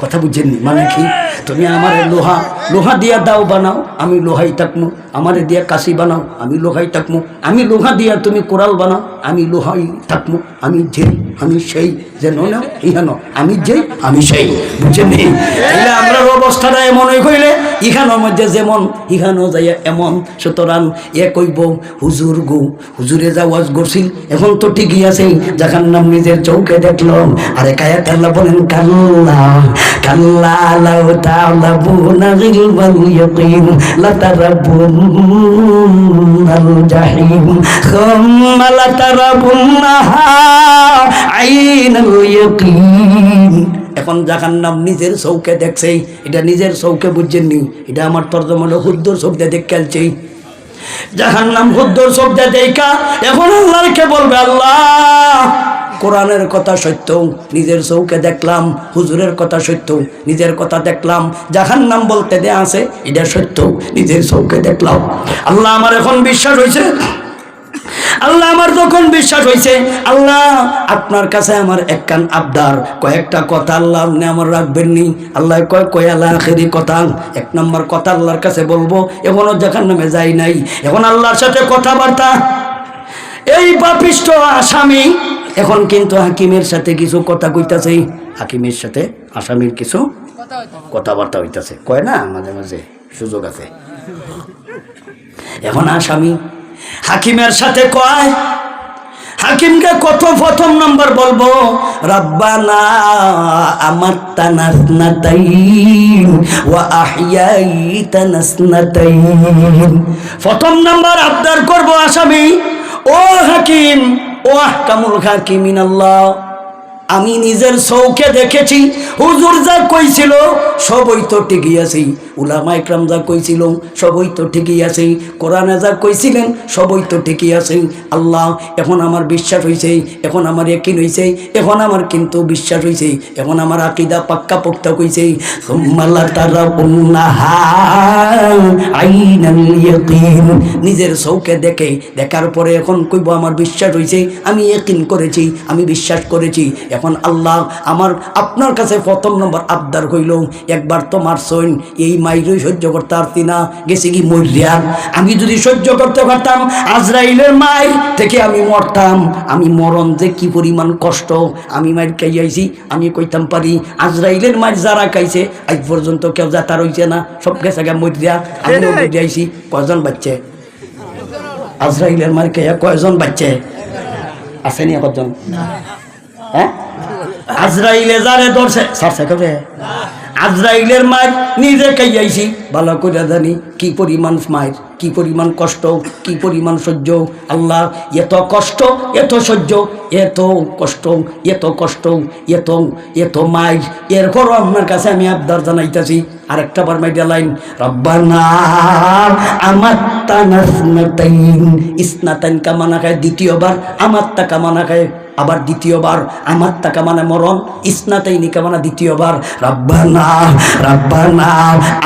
কথা বুঝছেননি? মানে কি? তুমি আমার লোহা লোহা দিয়া দাও বানাও, আমি লোহাই থাকমু। আমারে দিয়া কাশি বানাও, আমি লোহাই থাকমু। আমি লোহা দিয়া তুমি কোরাল বানাও, আমি লোহাই থাকমু। আমি যেই, আমি সেই, যেন না ইহানো, আমি যেই, আমি সেই। বুঝছেননি? তাইলে আমরা অবস্থাটা এমন হইলে ইখানোর মধ্যে যেমন ইখানো যাইয়া এমন। সুতরাং এ কইব হুজুর গো, হুজুরে যা ওয়াজ করছিল এখন তো ঠিকই আছে, জাহান্নাম নিজের চৌকে দেখলাম। আরে কায়াত আল্লাহ বলেন কাল্লা কাল্লা লাউ তা'লামুনা ইলমাল ইয়াকিন লাতারাবুন্নাল জাহিম সুম্মা লাতারাবুন্নাহা আইনাল ইয়াকিন। এখন জাহান্নাম নিজের চৌকে দেখছে, এটা নিজের চৌকে বুঝছেননি? এটা আমার তর্জমা হলো হুদ্দুর চোখ দিয়ে দেখে আলছে। জাহান্নাম হুদ্দুর চোখ দিয়ে দেখা এখন আল্লাহকে বলবে আল্লাহ কোরআনের কথা সত্য, নিজের চৌকে দেখলাম, হুজুরের কথা সত্য, নিজের কথা দেখলাম, জাহান্নাম বলতে দেয়া আছে এটা সত্য, নিজের চৌকে দেখলাম। আল্লাহ আমার এখন বিশ্বাস হয়েছে। আল্লাহ আমার যখন বিশ্বাস হয়েছে, আল্লাহ আপনার কাছে আমার একখান আবদার, কয়েকটা কথা আল্লাহ আপনি আমার রাখবেননি। আল্লাহ কয় আল্লাহ আখেরি কথা, 1 নম্বর কথা আল্লাহর কাছে বলবো, এখনো জাহান্নামে যাই নাই, এখন আল্লাহর সাথে কথাবার্তা। এই পাপিষ্ঠ আসামি এখন কিন্তু হাকিমের সাথে কিছু কথা কইতাছে। হাকিমের সাথে আসামির কিছু কথাবার্তা হইতেছে, কয় না মাঝে মাঝে সুযোগ আছে। এখন আসামি হাকিমের সাথে কয়, হাকিমকে কত প্রথম নম্বর বলবো, রব্বানা আমাত্তানা ইসনাতাইন ওয়া আহইয়াইতানা ইসনাতাইন। প্রথম নম্বর আবদার করব আসামি, ও হাকিম, ও আহকামুল হাকিমিন আল্লাহ, আমি নিজের চৌকে দেখেছি হুজুর যা কইছিল সবই তো ঠিকই আছে, উলামা ইকরাম যা কইছিল সবই তো ঠিকই আছে, কোরআনে যা কইছিলেন সবই তো ঠিকই আছে। আল্লাহ এখন আমার বিশ্বাস হইছে, এখন আমার ইয়াকিন হইছে, এখন আমার কিন্তু বিশ্বাস হইছে, এখন আমার আকীদা পাক্কা পোক্তা কইছে। সুম্মালা তারাউন্নাহা আইনাল ইয়াকিন, নিজের চৌকে দেখে দেখার পরে এখন কইব আমার বিশ্বাস হইছে, আমি ইয়াকিন করেছি, আমি বিশ্বাস করেছি। এখন আল্লাহ আমার আপনার কাছে প্রথম নম্বর আবদার হইল, একবার তোমার সৈন এই মাইরই সহ্য করতে পারতি না, গেছি কি মরিয়া। আমি যদি সহ্য করতে পারতাম আজরাইলের মাই থেকে আমি মরতাম, আমি মরণ যে কি পরিমাণ কষ্ট আমি মাইর খাইয়াইছি আমি কইতাম পারি। আজরাইলের মাইর যারা খাইছে আজ পর্যন্ত কেউ যাতা রইছে না, সব গেছে গা মরিয়া, আমিও মরিয়াইছি। কয়জন বাচ্চে আজরাইলের মার খাইয়া কয়জন বাচ্চে আসেনি কজন? হ্যাঁ, আজরাইলে যারে ধরছে সারছে কবে? আজরাইলের মায়ের নিজে খাইয়াইছি, ভালো করে জানি কি পরিমাণ মায়ের, কি পরিমাণ কষ্ট, কি পরিমাণ সহ্য। আল্লাহ এত কষ্ট, এত সহ্য, এত কষ্ট, এত কষ্ট, এত এত মায়ের, এরপরও আপনার কাছে আমি আবদার জানাইতেছি। আরেকটা বার মাইডা লাইন, রব্বানা আমাত্তানা ইসনাতাইন, ইসনাতাইন কামানা খায় দ্বিতীয়বার, আমাত্তা কামানা খায় আবার দ্বিতীয়বার, আমার টাকা মানে মরণ, ইসনাতাইনি কামানা দ্বিতীয়বার। রব্বানা রব্বানা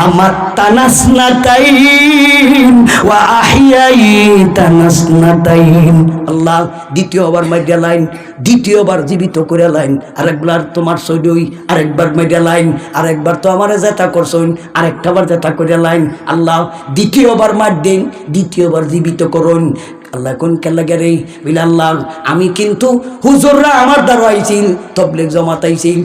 আমাত্তানা ইসনাতাইন ওয়া আহইয়াইতানা ইসনাতাইন। আল্লাহ দ্বিতীয়বার মাইডা লাইন, দ্বিতীয়বার জীবিত করে লাইন, আরেকবার তোমার সইডই, আরেকবার মাইডা লাইন, আরেকবার তো আমারে জেতা করছইন, আরেকটাবার জেতা করে লাইন। আল্লাহ দ্বিতীয়বার মার দিন, দ্বিতীয়বার জীবিত করুন। আল্লাহ কোন কেলা গেরে বলে, আল্লাহ আমি কিন্তু হুজুররা আমার দ্বারা আইছিল, তবলিগ জমাত আইছিল,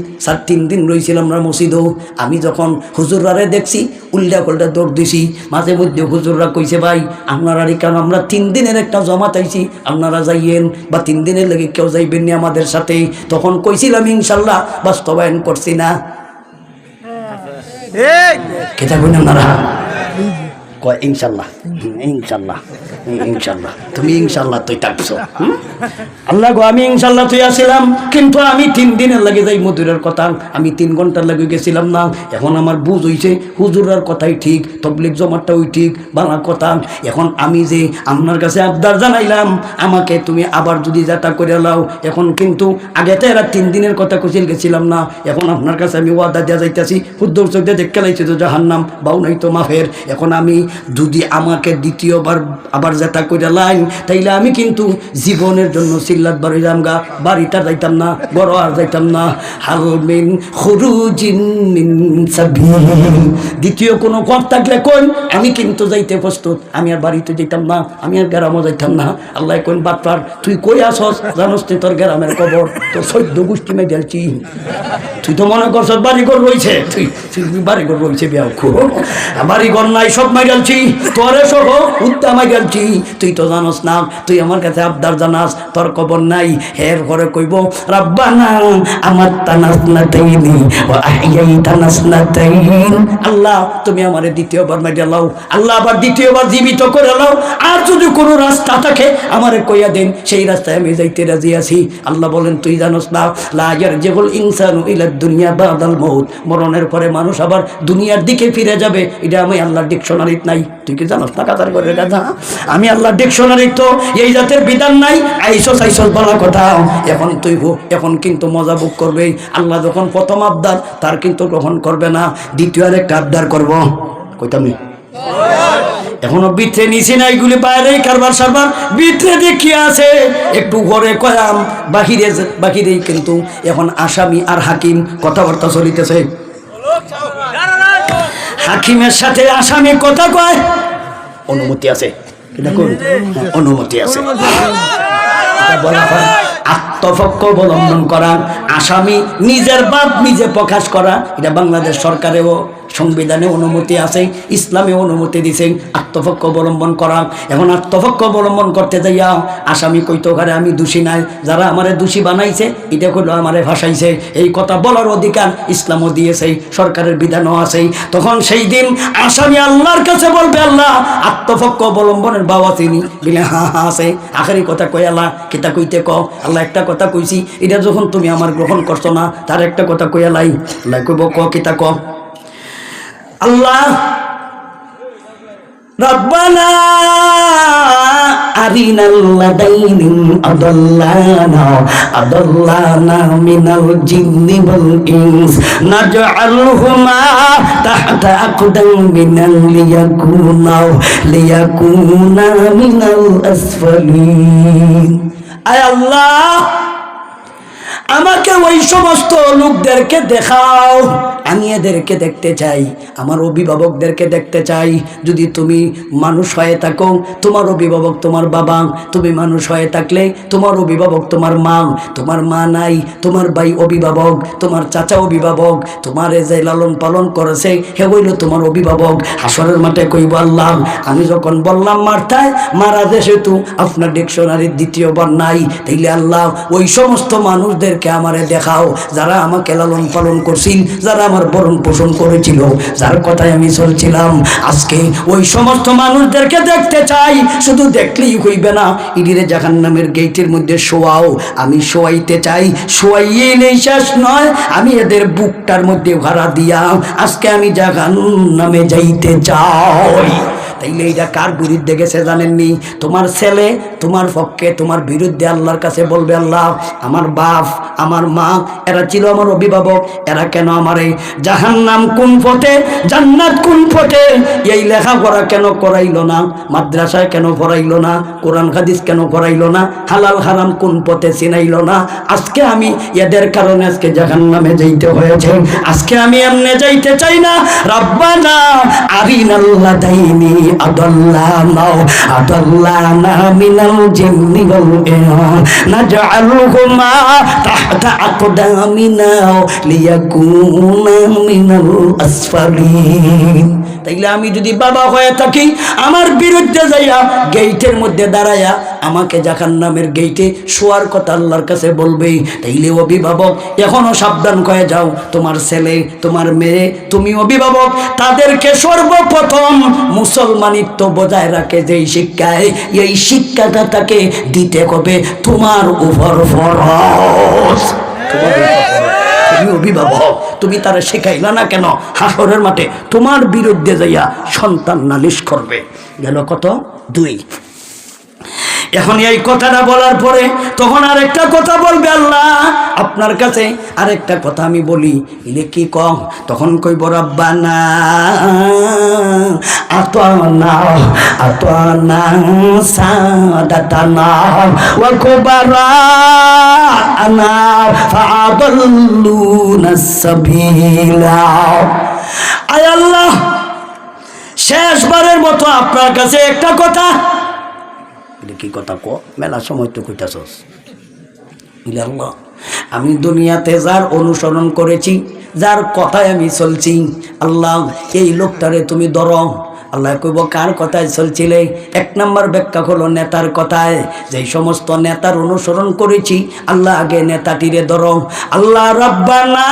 3 দিন রইছিলাম আমরা মসজিদও। আমি যখন হুজুররারে দেখছি উল্টা কল্টা দৌড় দিছি, মাঝে মধ্যে হুজুররা কইছে ভাই আপনারা কারণ আমরা 3 দিনের একটা জমাত আইছি, আপনারা যাইয়েন, বা 3 দিনের লেগে কেউ যাইবেন না আমাদের সাথে। তখন কইছিলাম ইনশাল্লাহ, বাস্তবায়ন করছি না। কেটা কইন আপনারা? কয় ইনশাল্লাহ, ইনশাল্লাহ, ইনশাল্লাহ। তুমি ইনশাল্লাহ তুই থাকছো, আল্লাহ গো আমি ইনশাল্লাহ তুই আসিলাম, কিন্তু আমি 3 দিনের লাগে যাই মধুরের কথা, আমি 3 ঘন্টার লাগে গেছিলাম না। এখন আমার বুঝ হইছে হুজুরের কথাই ঠিক, তবলিগ জমাতটাও ঠিক, বাংলা কথা। এখন আমি যে আপনার কাছে আবদার জানাইলাম, আমাকে তুমি আবার যদি যাতা করে লাও, এখন কিন্তু আগে তো এরা 3 দিনের কথা কইছিল গেছিলাম না, এখন আপনার কাছে আমি ওয়াদা দিয়া যাইতাছি, হুদ্দুর চোখে দেখে লাইছে তো জাহান্নাম, বাউ নাই তো মাফের। এখন আমি যদি আমাকে দ্বিতীয়বার আবার যেটা করে লাইন, তাইলে আমি কিন্তু জীবনের জন্য সিল্লাত বাড়ি যামগা, বাড়িটা যাইতাম না, বড় আর যাইতাম না। হালমিন খুরুজিন মিন সাবিল, দ্বিতীয় কোনো পথ থাকলে কোন আমি কিন্তু যাইতে প্রস্তুত, আমি আর বাড়িতে যাইতাম না, আমি আর গ্রামও যাইতাম না। আল্লাহ কোন বাটপার তুই কই আসস, জানোস তুই তোর গ্রামের কবর তোর 14 গোষ্ঠী মে গেলছি, তুই তো মনে করছ বাড়িঘর রয়েছে, তুই বাড়িঘর রয়েছে বিয়া খুব বাড়িঘর নাই, সব মাই গেলছি তোরে সহ উত্তা মাই গেলছি। তুই তো জানোস না, তুই আমার কাছে আবদার জানাস, তোর কবর নাই। হের ঘরে কইব রব্বানা আমাত্তানা ইসনাতাইনি ওয়া আহইয়াইতানা ইসনাতাইন। আল্লাহ তুমি আমারে দ্বিতীয়বার মাইরা লাও, আল্লাহ আবার দ্বিতীয়বার জীবিত করে লাও। আর যদি কোনো রাস্তা থাকে আমারে কইয়া দেন, সেই রাস্তায় আমি যাইতে রাজি আছি। আল্লাহ বলেন তুই জানোস না, লা ইয়ারজিউল ইনসানু ইলা দুনিয়া বাদাল মউত, মরণের পরে মানুষ আবার দুনিয়ার দিকে ফিরে যাবে, এটা আমি আল্লাহর ডিকশনারিত নাই। তুই কি জানোস না কাতার করে গাধা, আমি আল্লাহর ডিকশনারি তো এই জাতের বিধান নাই। আইসস আইসস বলা কথা, এখন তুই এখন কিন্তু মজা বুক করবে। আল্লাহ যখন প্রথম আবদার তার কিন্তু গ্রহণ করবে না, দ্বিতীয় আরেকটা আবদার করবো, কইতাম নি এখনো বিত্রে নিছি না, এইগুলি বাইরে কারবার সারবার বিত্রে দেখি আছে একটু ঘরে কয়াম, বাহিরে কিন্তু এখন আসামি আর হাকিম কথাবার্তা চলিতেছে। হাকিমের সাথে আসামি কথা কয়, অনুমতি আছে, অনুমতি আছে, বলা হয় আত্মপক্ষ অবলম্বন করা, আসামি নিজের বাপ নিজে প্রকাশ করা, এটা বাংলাদেশ সরকারেও সংবিধানে অনুমতি আছে, ইসলামে অনুমতি দিছে আত্মপক্ষ অবলম্বন করা। এখন আত্মপক্ষ অবলম্বন করতে যাইয়া আসামি কইতো ঘরে আমি দোষী নাই, যারা আমারে দোষী বানাইছে এটা কইলো আমারে ভাসাইছে, এই কথা বলার অধিকার ইসলামও দিয়েছে, সরকারের বিধানও আছে। তখন সেই দিন আসামি আল্লাহর কাছে বলবে, আল্লাহ আত্মপক্ষ অবলম্বনের বাবা তিনি বলে হ্যাঁ হ্যাঁ আছে। আখেরি কথা কই, আল্লাহ কিতা কইতে ক, আল্লাহ একটা কথা কইছি, এটা যখন তুমি আমার গ্রহণ করছো না, তার একটা কথা কই আল্লাহ কইব ক কিতা ক। আল্লাহ রব্বানা আরিনাল্লাযাইনি আদাল্লানা মিনাল জিন্নি ওয়াল ইনস নাজআলহুমা তাহতা আকদামিনা লিয়াকুনা মিনাল আসফালিন। আয় আল্লাহ, আমাকে ওই সমস্ত লোকদেরকে দেখাও, আমি এদেরকে দেখতে চাই, আমার অভিভাবকদেরকে দেখতে চাই। যদি তুমি মানুষ হয়ে থাকো, তোমার অভিভাবক তোমার বাবা, তুমি মানুষ হয়ে থাকলে তোমার অভিভাবক তোমার মা, তোমার মা নাই, তোমার ভাই অভিভাবক, তোমার চাচা অভিভাবক, তোমার যে লালন পালন করেছে হে হইল তোমার অভিভাবক। হাসরের মাঠে কইব, আল্লাহ আমি যখন বললাম মারতায় মারা দেশে তো আপনার ডিকশনারির দ্বিতীয়বার নাই, তাইলে আল্লাহ ওই সমস্ত মানুষদেরকে আমারে দেখাও যারা আমাকে লালন পালন করছিল, যারা আমার ভরণ পোষণ করেছিল, যার কথায় আমি চলছিলাম। আজকে ওই সমস্ত মানুষদেরকে দেখতে চাই। শুধু দেখলেই হইবে না, ইডিরে জাহান্নামের গেটের মধ্যে শোয়াও, আমি শোয়াইতে চাই। শোয়াইয়ে নেই শেষ নয়, আমি এদের বুকটার মধ্যে ভাড়া দিয়া আজকে আমি জাহান্নামে যাইতে চাই। তাইলে এটা কার বিরুদ্ধে গেছে জানেননি? তোমার ছেলে তোমার পক্ষে, তোমার বিরুদ্ধে আল্লাহর কাছে বলবে, আল্লাহ আমার বাপ আমার মা এরা ছিল আমার অভিভাবক, এরা কেন আমারে জাহান্নাম কোন পথে জান্নাত কোন পথে এই লেখাপড়া কেন করাইলো না, মাদ্রাসায় কেন পড়াইলো না, কোরআন হাদিস কেন পড়াইলো না, হালাল হারাম কোন পথে চিনাইলো না। আজকে আমি এদের কারণে আজকে জাহান্নামে যাইতে হয়েছে। আজকে আমি এমনি যাইতে চাই না। রব্বানা আরিনাল্লাযাইনি আদাল্লানা মিনাল জিন্নি ওয়াল ইনস নাজআলহুমা তাহতা আকদামিনা লিয়াকুনা মিনাল আসফালিন। তাইলে আমি যদি বাবা হয়ে থাকি, আমার বিরুদ্ধে যাইয়া গেটের মধ্যে দাঁড়াইয়া আমাকে জাহান্নামের গেটে শোয়ার কথা আল্লাহর কাছে বলবে। তাইলে অভিভাবক এখনো সাবধান হয়ে যাও, তোমার ছেলে তোমার মেয়ে তুমি অভিভাবক, তাদেরকে সর্বপ্রথম মুসলমানিত্ব বজায় রাখে যেই শিক্ষায়, এই শিক্ষাটা তাকে দিতে হবে তোমার উপর ফরজ। তুমি অভিভাবক, তুমি তারা শেখাইলা না কেন? হাসরের মাঠে তোমার বিরুদ্ধে যাইয়া সন্তান নালিশ করবে। গেল কত? 2। এখন এই কথাটা বলার পরে তখন আরেকটা কথা বলবে, আল্লাহ আপনার কাছে আরেকটা কথা আমি বলি, ইলে কি কম? তখন কইব রব্বানা আতানা সাদাতানা ওয়া কুবারানা ফাআদাল্লুনা সাবিলা। আয় আল্লাহ, শেষবারের মতো আপনার কাছে একটা কথা। কি কথা ক? মেলা সময় তো কইতাছস। আল্লাহ আমি দুনিয়াতে যার অনুসরণ করেছি, যার কথায় আমি চলছি, আল্লাহ এই লোকটারে তুমি ধরো। আল্লাহ কইব কার কথায় চলছিলে? 1 নম্বর ব্যাখ্যা হলো নেতার কথায়। যেই সমস্ত নেতার অনুসরণ করেছি, আল্লাহ আগে নেতাটিরে ধরো। আল্লাহ রব্বানা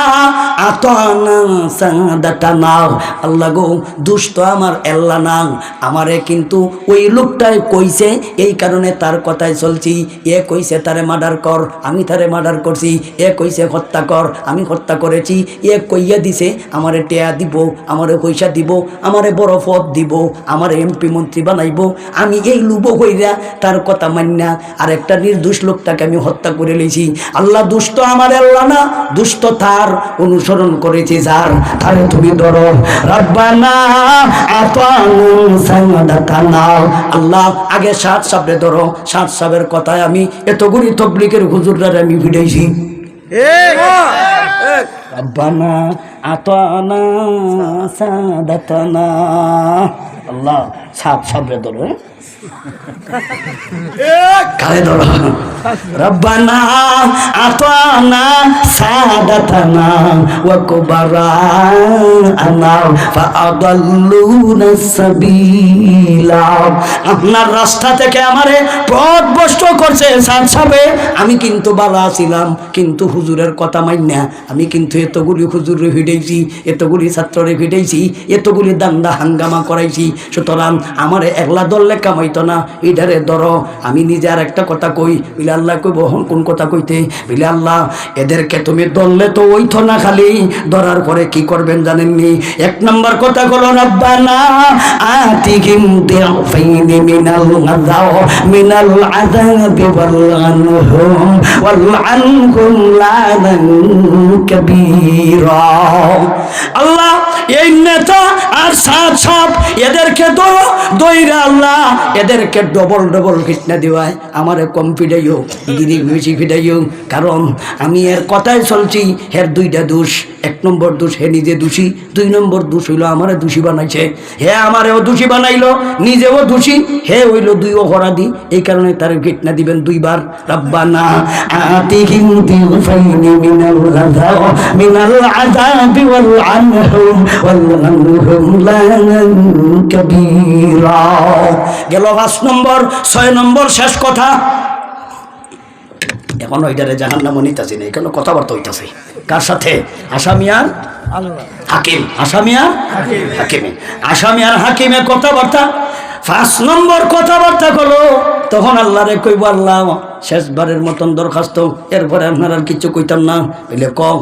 আতানা সাদাতানা, আল্লাহ গো দুষ্ট আমার আল্লাহ না, আমারে কিন্তু ওই লোকটাই কইছে, এই কারণে তার কথায় চলছি। এ কইছে তারে মার্ডার কর, আমি তারে মার্ডার করছি। এ কইছে হত্যা কর, আমি হত্যা করেছি। এ কইয়া দিছে আমারে টেয়া দিব, আমারে পয়সা দিব, আমারে বড় পদ দিব, আমার এমপি মন্ত্রী বানাইব। আমি এই লুবো কইরা তার কথা মান্না আর একটা নির্দোষ লোকটাকে আমি হত্যা করে লেছি। আল্লাহ দুষ্ট আমার আল্লাহ না, দুষ্ট তার অনুসরণ করেছে যার, তারে তুমি ধরো। রব্বানা আতানা সাদাতানা, আল্লাহ আগে 7 সাবরে ধরো। 7 সাবের কথায় আমি এতগুলি তবলিগের হুজুররা আমি ভিড়াইছি। রব্বানা আতানা সাদাতানা আল্লাহ সাপ সাবরে ধরো কারে ধরো রব্বানা আতানা সাদাতানা ওয়া কুবারানা ফাআদাল্লুনা সাবিলা আপনার রাস্তা থেকে আমারে পথ ভ্রষ্ট করছে সাত সাবে আমি কিন্তু ভালো ছিলাম কিন্তু হুজুরের কথা মাইনা আমি কিন্তু এতগুলি হুজুরে ভিড়াইছি এতগুলি ছাত্ররে ভিড়াইছি এতগুলি দান্দা হাঙ্গামা করাইছি সুতরাং আমারে একলা দললে কামাইতো না এটারে ধরো আমি নিজে আর একটা কথা কই বিলে আল্লাহ কইব কোন কথা কইতে বিলে আল্লাহ এদেরকে তুমি ধরলে তো ওইতো না খালি ধরার পরে কি করবেন জানেননি এক নম্বর কথা হলো রব্বানা আতিহিম দিফাইনি মিনাল আযাবি ওয়াল আনহুম লানান কাবীরা আল্লাহ এই নেতা আর সাপ এদেরকে ধরো দইরা আল্লাহ এদেরকে ডবল ফিটনা দিওয়ায় আমারে কম ফিডাইও দিদি বেশি ফিডাইও কারণ আমি এর কথাই চলছি হের দুইটা দোষ এক নম্বর দোষ হে নিজে দোষী দুই নম্বর দোষ হইল আমারে দোষী বানাইছে হে আমারেও দোষী বানাইলো নিজেও দোষী হে হইল দুই অপরাধী এই কারণে তার ফিটনা দিবেন দুইবার রব্বানা আতিহিম দিফাইনি মিনাল আযাবি ওয়াল আনহুম লানান কাবীরা গেল 5 নম্বর 6 নম্বর শেষ কথা এখন ওইটারে জাহান্নামে নিতাছি না এখানে কথাবার্তা হইতাছে কার সাথে আসামি আর হাকিম আসামি আর হাকিমে কথাবার্তা 5 নম্বর কথাবার্তা হলো তখন আল্লাহরে কইব আল্লাহ শেষবারের মতন দরখাস্ত এরপরে আপনার আর কিছু কইতাম না বলে কম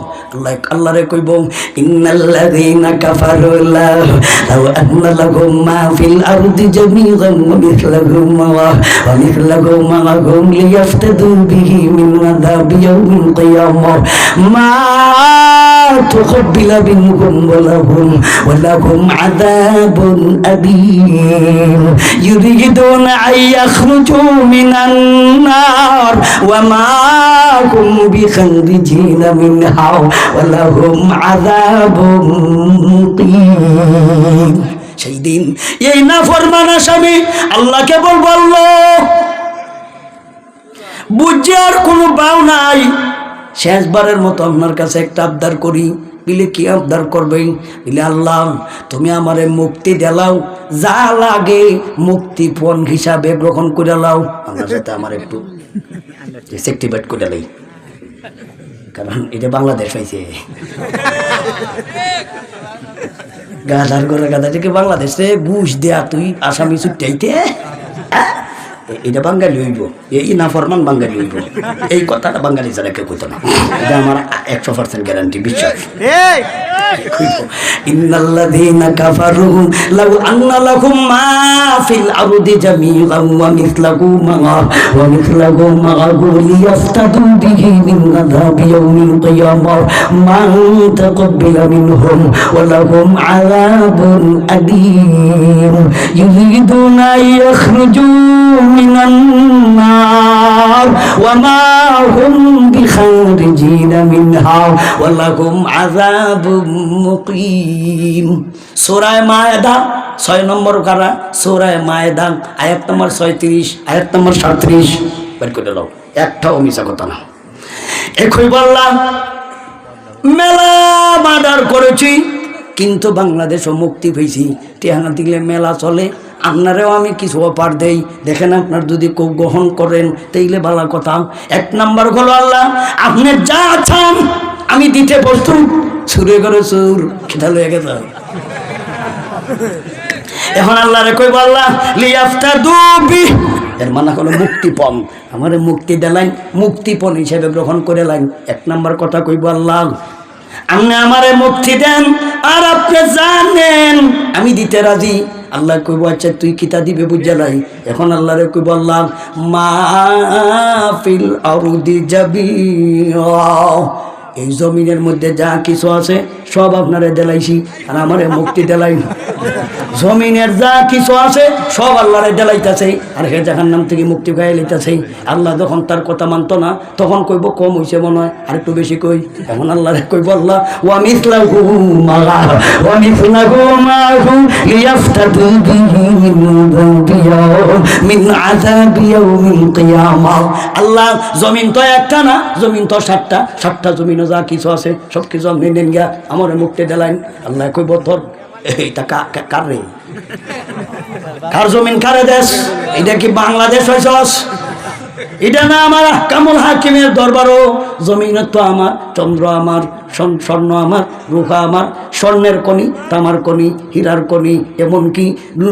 আল্লাহরে কইব ইন্নাল্লাযীনা কাফারু লাউ আন্না লাহুম মা ফিল আরদি জামিআন ওয়া মিথলাহু মা'আহুম লিয়াফতাদু বিহি মিন আযাবি ইয়াউমিল কিয়ামাহ মা তুকবিলা মিনহুম ওয়া লাহুম আযাবুন আলীম ইউরিদুনা আন ইয়াখরুজু মিনান নার وما هم بخارجين منها ولهم عذاب مقيم সেই দিন এই নাফরমান আসামি আল্লাহকে বলবো আল্লাহ বুঝে আর কোনো বাউ নাই শেষবারের মতো আপনার কাছে একটা আবদার করি বিলে কি আবদার করবেন বিলে আল্লাহ তুমি আমারে মুক্তি দেলাও যা লাগে মুক্তিপণ হিসাবে গ্রহণ করে লাও আমার সাথে আমার একটু সেক্টিভেট করে লাই কারণ এটা বাংলাদেশ হয়েছে গাধার করে গাধা থেকে বাংলাদেশে বুঝ দেয়া তুই আসামি ছুট্টাইতে এটা বাঙালি হইব এই নাফরমান বাঙালি হইব এই কথাটা বাঙালি ছাড়া কেউ কইতো না এটা আমার 100% গ্যারান্টি বিশ্বাস ইন্নাল্লাযীনা কাফারু লাউ আন্না লাহুম মা ফিল আরদি জামিআন ওয়া মিথলাহু মা'আহু লিয়াফতাদু বিহি মিন আযাবি ইয়াউমিল কিয়ামাহ মা তাকাব্বালা মিনহুম ওয়া লাহুম আযাবুন আলীম ইউরিদুনা ইয়াখরুজু মিনান নার ওয়া মা হুম বিখারিজিনা মিনহা ওয়া লাহুম আযাবুন মুকিম সূরা মায়েদা 6 নম্বর কারা সূরা মায়েদা আয়াত নম্বর 36 আয়াত নম্বর 37 বের করে দাও একটাও মিছা কথা না একই বললাম মেলা মার্ডার করেছি কিন্তু বাংলাদেশও মুক্তি পেয়েছি টেহানা দিলে মেলা চলে আপনারেও আমি কিছু অফার দেই দেখেন আপনার যদি কেউ গ্রহণ করেন তাইলে ভালো কথা 1 নম্বর হলো আল্লাহ আপনি যা চান আমি দিতে প্রস্তুত সুরে করে সুর খিদা লয়ে গেছে এখন আল্লাহরে কইব আল্লাহ লিয়াফতাদু বি এর মানে হলো মুক্তিপণ আমারে মুক্তি দেলাইন মুক্তিপণ হিসেবে গ্রহণ করে লাইন 1 নম্বর কথা কইব আল্লাহ আপনি আমারে মুক্তি দেন আর আপনি জানেন আমি দিতে রাজি আল্লাহ কইব আচ্ছা তুই কিতা দিবে বুঝা নাই এখন আল্লাহরে কইব আল্লাহ মা ফিল আরদি জামিআ এই জমিনের মধ্যে যা কিছু আছে সব আপনারে দেলাইছি, আর আমারে মুক্তি দেলাই না। জমিনের যা কিছু আছে সব আল্লাহরে দেলাইতেছে, আর হে জাহান্নাম থেকে মুক্তি গায়ে লইতেছে। আল্লাহ যখন তার কথা মানতো না তখন কইব কম হইছে মনে হয়, আর একটু বেশি কই। এখন আল্লাহরে কইব আল্লাহ ওয়া মিসলাহু মা'আ ওয়া মিসলাহু মা'হু লিয়াফতাদু বিহি মিন আযাবি ইয়াউমিল কিয়ামাহ। আল্লাহ জমিন তো একটা না, জমিন তো 7টা জমিনও যা কিছু আছে সব কিছু আপনি নেন গিয়া আমারে মুক্তি দেলাইন। আল্লাহ কইব তোর এইটা কার রে, কার জমিন কারে দেশ? এটা কি বাংলাদেশ হইছস? এটা না আমার কামুল হাকিমের দরবারও। জমিন তো আমার, চন্দ্র আমার, স্বর্ণ আমার, রূপা আমার, স্বর্ণের কণি, তামার কণি, হীরার কণি, এমনকি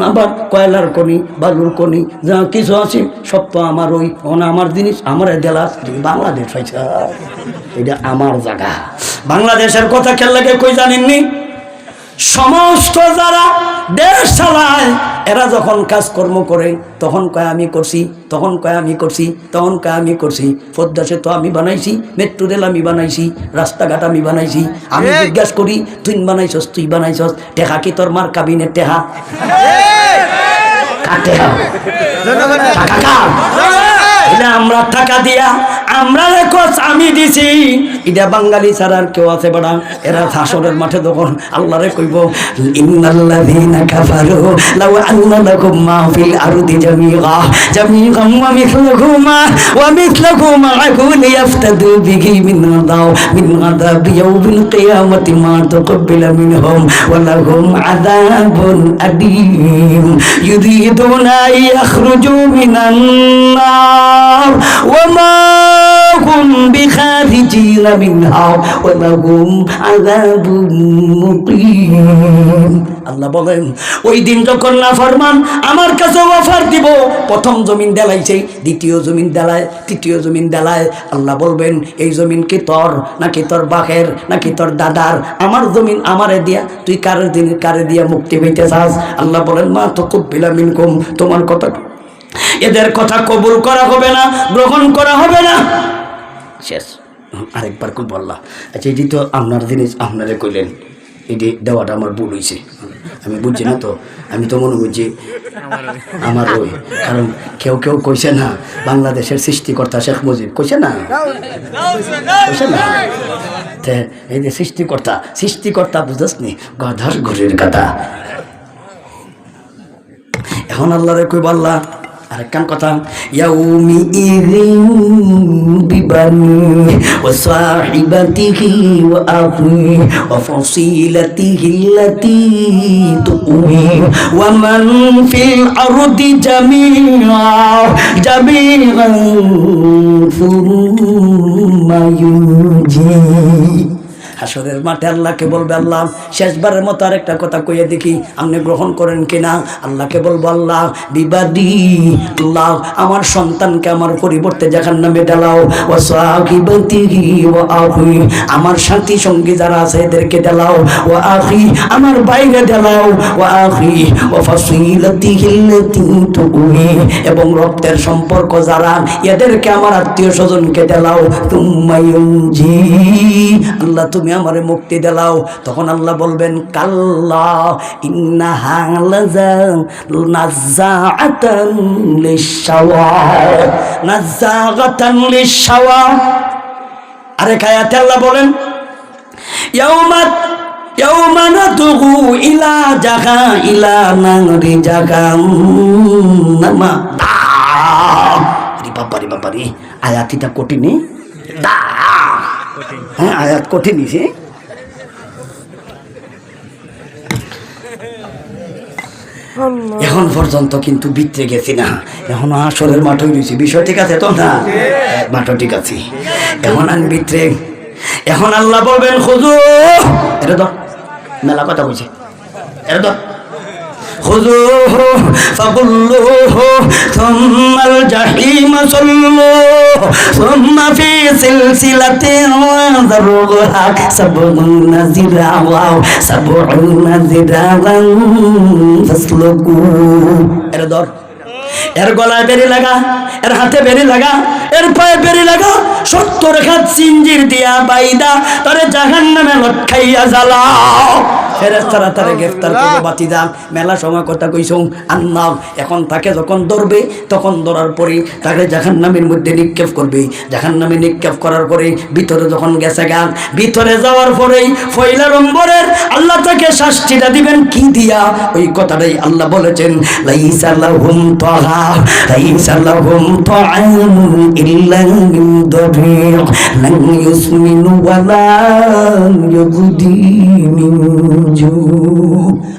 আবার কয়লার কণি, বালুর কণি, যা কিছু আছে সব তো আমার। ওই আমার জিনিস আমার দেলা। বাংলাদেশ হয়েছে, এটা আমার জায়গা। বাংলাদেশের কথা খেয়াল লাগে কই জানেননি? সমস্ত যারা দেশ চালায় এরা যখন কাজকর্ম করে তখন কয় আমি করছি, তখন কয় আমি করছি, তখন কয় আমি করছি। পদ্মা সেতু আমি বানাইছি, মেট্রো রেল আমি বানাইছি, রাস্তাঘাট আমি বানাইছি। আমি জিজ্ঞাসা করি তুই বানাইছস, তুই বানাইছস, টেহা কি তোর মার কাবিনের টেহা? এটা আমরা টাকা দিয়া আমরা রেকর্ড আমি দিছি। এটা বাঙালি ছাড়া আর কেউ আছে বাড়া? এরা হাসরের মাঠে তখন আল্লাহরে কইব ইন্নাল্লাযীনা কাফারু লাউ আন্না লাকুম মা ফিল আরদি জামিআন ওয়া মিথলুহু মা'আহু লিয়াফতাদু বিহি মিন আযাবি ইয়াউমিল কিয়ামাতি মা তুকবিলা মিনহুম ওয়া লাহুম আযাবুন আলীম ইউরিদুনা ইয়াখরুজু মিনান নার ওয়া মা হুম বিখারিজিনা মিনহা ওয়া লাহুম আযাবুন মুকিম। আল্লাহ বলেন ওই দিন যখন নাফরমান আমার কাছে অফার দিব, প্রথম জমিন দেলাইছে, দ্বিতীয় জমিন দেলায়, তৃতীয় জমিন দেলায়। আল্লাহ বলবেন এই জমিন কি তোর নাকি তোর বাপের নাকি তোর দাদার? আমার জমিন আমারে দিয়া তুই কারে দিয়া মুক্তি হইতে চাস? আল্লাহ বলেন মা তুকবিলা মিনকুম, তোমার কথা এদের কথা কবুল করা হবে না, গ্রহণ করা হবে না। শেষ। আরেকবার কই বললা আচ্ছা এটি তো আপনার জিনিস আপনারে কইলেন, এটি দেওয়াটা আমার ভুল হয়েছে, আমি বুঝছি না তো। আমি তো মনে বুঝছি আমার ওই, কারণ কেউ কেউ কইছে না বাংলাদেশের সৃষ্টিকর্তা শেখ মুজিব, কইছে না, কইছে না। এই যে সৃষ্টিকর্তা বুঝাস নি, গধার ঘুরের কথা। এখন আল্লাহরে কই বললা আরেকখান কথা ইয়াউমি ইযিন বিবানি ওয়া সাহিবাতিহি ওয়া আখি ওয়া ফাসিলাতিহি আল্লাতী তুমি ওয়া মান ফিল আরদি জামিআন সুম্মা ইউনজি। হাসরের মাঠে আল্লাহকে বলবে আল্লাহ শেষবারের মতো আরেকটা কথা কইয়া দেখি আপনি গ্রহণ করেন কিনা। আল্লাহকে বলবো আল্লাহ বিবাদি, আল্লাহ আমার সন্তানকে আমার পরিবর্তে জাহান্নামে ঢালাও। ওয়া সাহিবাতিহি ওয়া আখি, আমার সাথী সঙ্গী যারা আছে এদেরকে ঢালাও। ওয়া আখি, আমার বাইরে ঢালাও। ওয়া আখি ওয়া ফাসিলাতিহি আল্লাতী তুমি, এবং রক্তের সম্পর্ক যারা এদেরকে আমার আত্মীয় স্বজনকে ঢালাও। তুম্মা ইউনজি, আল্লাহ তুমি আমারে মুক্তি দিলাও। তখন আল্লাহ বলবেন কাল্লা ইন্নাহা নাযাআতান লিশ-শাওয়া, নাযাআতান লিশ-শাওয়া। আরেক আয়াতে আল্লাহ বলেন ইয়াউমা নাদউ ইলা নারি জাহান্নামা। রে বাবারে আয়াতটা কঠিন, হ্যাঁ আয়াত কঠিন নিছে। এখন পর্যন্ত কিন্তু বিতরে গেছি না, এখন আসরের মাঠ হয়েছি। বিষয় ঠিক আছে তো? না মাঠ ঠিক আছে। এখন আমি বিতরে, এখন আল্লাহ বলবেন খুজু, এটা তো মেলা কথা বলছে, এটা তো خذوه فغلوه ثم الجحيم صلوه ثم في سلسلة ذرعها 70 ذراعا فاسلكوه। এর ধর, এর গলায় বেরি লাগা, এর হাতে বেরি লাগা, এর পায়ে বেরি লাগা, 70 হাত জিঞ্জির দিয়া বাইদা তারে জাহান্নামে লটকাইয়া জ্বালাও। ফেরেশতারা তারে গ্রেফতার করবে। বাতিজা মেলা সময় কথা কইছো আল্লাহ, এখন তাকে যখন ধরবে তখন ধরার পরে তাকে জাহান্নামের মধ্যে নিক্ষেপ করবে। জাহান্নামে নিক্ষেপ করার পরে ভিতরে যখন গেছে গান, ভিতরে যাওয়ার পরেই পয়লা নম্বরের আল্লাহ তাকে শাস্তিটা দিবেন কি দিয়া? ওই কথাটাই আল্লাহ বলেছেন, লাইসা লাহুম তাহা লাইসা লাহুম তাআমুন ইল্লা মিন দাবির লান ইউসমিনু ওয়ালা ইউগদি মিন জু।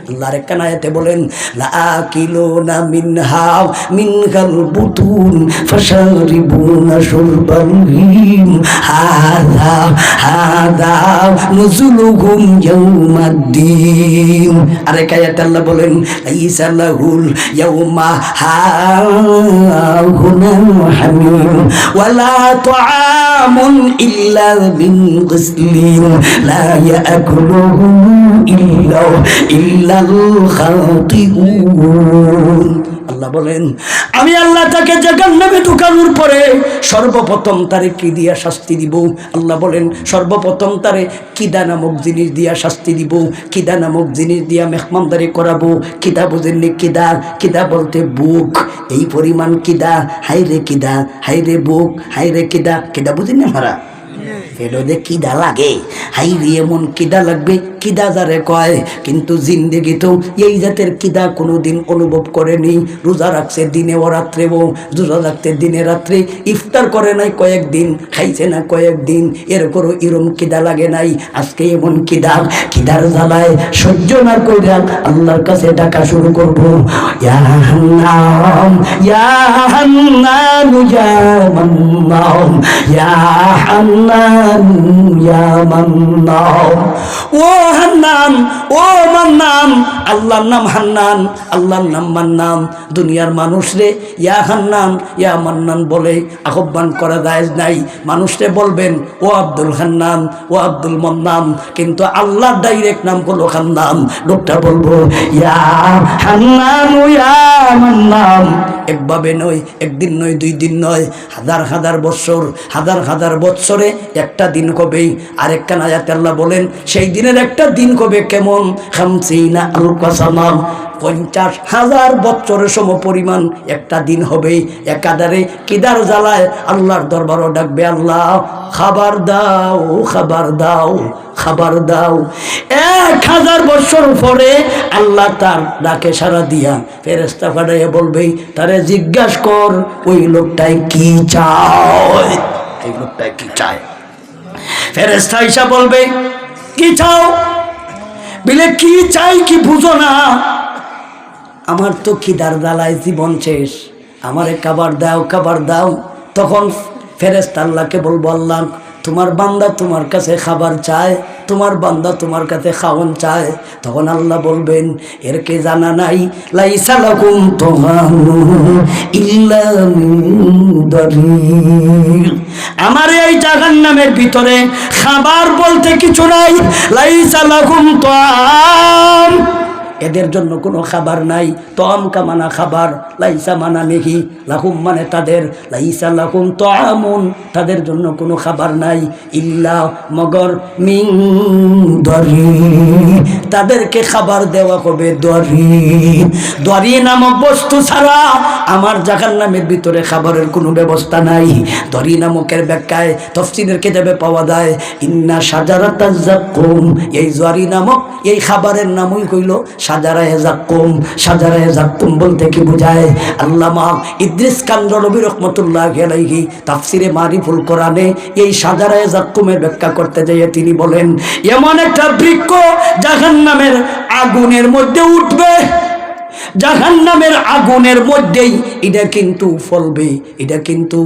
আল্লাহর এক আয়াতে বলেন, লাআকিলুনা মিনহা মিনকাল বুতুন ফাশারিবুনা শুরবাল হিম হাযা হাযা নুজুলুহুম ইয়াউমাদ্দিন। আরেক আয়াতে আল্লাহ বলেন, লাইসা লাহুল ইয়াউমা হাহুনা হামিম ওয়ালা তুআমুন ইল্লা মিন গিসলিন লা ইয়াকুলুহু ইল্লাল খাতিউন। আল্লাহ বলেন, আমি আল্লাহ তাকে জাহান্নামে ঢুকানোর পরে সর্বপ্রথম তারে কি দিয়া শাস্তি দিব? আল্লাহ বলেন, সর্বপ্রথম তারে কিদা নামক জিনিস দিয়া শাস্তি দিব। কিদা নামক জিনিস দিয়া মেহমানদারি করাবো। কিদা বুঝেননি? কিদা, কিদা বলতে বুক। এই পরিমাণ কিদা, হাইরে কিদা, হাইরে বুক, হাইরে কিদা। কিদা বুঝেননি মারা? ফেরোদে কিদা লাগে, হাইরে এমন কিদা লাগবে, কিদা যারে কয়। কিন্তু জিন্দেগি তো এই জাতের কিদা কোনোদিন অনুভব করেনি। রোজা রাখছে দিনে ও রাত্রেও, রোজা রাখতে দিনে রাত্রে, ইফতার করে নাই কয়েকদিন, খাইছে না কয়েকদিন, এরকমও এরম কিদা লাগে নাই। আজকে এমন কিদা, কিদার জ্বালায় সহ্য না কইরা আল্লাহর কাছে ডাকা শুরু করবো, ইয়া হান্নান ইয়া হান্নান ইয়া মান্নান ইয়া হান্নান ইয়া মান্নান। ও হান্নান, ও মান্নান। আল্লাহর নাম হান্নান, আল্লাহর নাম মান্নান। দুনিয়ার মানুষরে ইয়া হান্নান ইয়া মান্নান বলে আহ্বান করা যায় নাই। মানুষরে বলবেন ও আব্দুল হান্নান, ও আব্দুল মান্নান, কিন্তু আল্লাহর ডাইরেক্ট নাম হলো হান্নান। লোকটা বলবো ইয়া হান্নান ইয়া মান্নান। একভাবে নয়, একদিন নয়, 2 দিন নয়, হাজার হাজার বৎসর, হাজার হাজার বৎসরে একটা দিন কবে। আরেকটা আয়াতে আল্লাহ বলেন, সেই দিনের একটা দিন কবে কেমন? 50 আলফা সানা, 50,000 বৎসরের সম পরিমাণ একটা দিন হবে। একাধারে কিদার জ্বালায় আল্লাহর দরবারও ডাকবে, আল্লাহ খাবার দাও, খাবার দাও, খাবার দাও। 1000 বছর পরে আল্লাহ তার ডাকে সাড়া দিয়া ফেরেশতা পাঠাইয়া বলবে, তারে জিজ্ঞাসা কর ওই লোকটাই কি চায়, এই লোকটাই কি চায়। ফেরেশতা ঈসা বলবে, কি চাও? বলে কি চাই কি বুঝো না? আমার তো খিদার জ্বালায় জীবন শেষ, আমারে খাবার দাও, খাবার দাও। তখন ফেরেশতা আল্লাহকে বলবো, আল্লাহ তোমার বান্দা তোমার কাছে খাবার চায়, তোমার বান্দা তোমার কাছে খাওয়ান চায়। তখন আল্লাহ বলবেন, এর কে জানা নাই? লাইসা লাকুম তুহামুন ইল্লা মিন দারির। আমার এই জাহান্নামের ভিতরে খাবার বলতে কিছু নাই। লাইসা লাকুম তুআম, এদের জন্য কোনো খাবার নাই। তম কামানা খাবার, লাইসা মানা নেহি, লাহুম মানে তাদের, লাইসা লাহুম তাআমুন তাদের জন্য কোনো খাবার নাই। ইল্লা মগর মিন দরি, তাদেরকে খাবার দেওয়া হবে দরি। দরি নামক বস্তু ছাড়া আমার জাহান্নামের ভিতরে খাবারের কোনো ব্যবস্থা নাই। দরি নামকের ব্যাখ্যায় তাফসীরের কিতাবে পাওয়া যায়, ইন্না শাজারাতাজ যাকুম, এই দরি নামক এই খাবারের নামই কইল শাজারায়ে যাকুম। শাজারায়ে যাকুম বলতে কি বোঝায়? আল্লামা ইদ্রিস কান্দালবী রহমাতুল্লাহি আলাইহি তাফসিরে মারিফুল কোরআনে এই শাজারায়ে যাকুমের ব্যাখ্যা করতে যেয়ে তিনি বলেন, এমন একটা বৃক্ষ জাহান্নামের আগুনের মধ্যে উঠবে, জাহান্নামের আগুনের মধ্যেই এটা কিন্তু ফলবে, এটা কিন্তু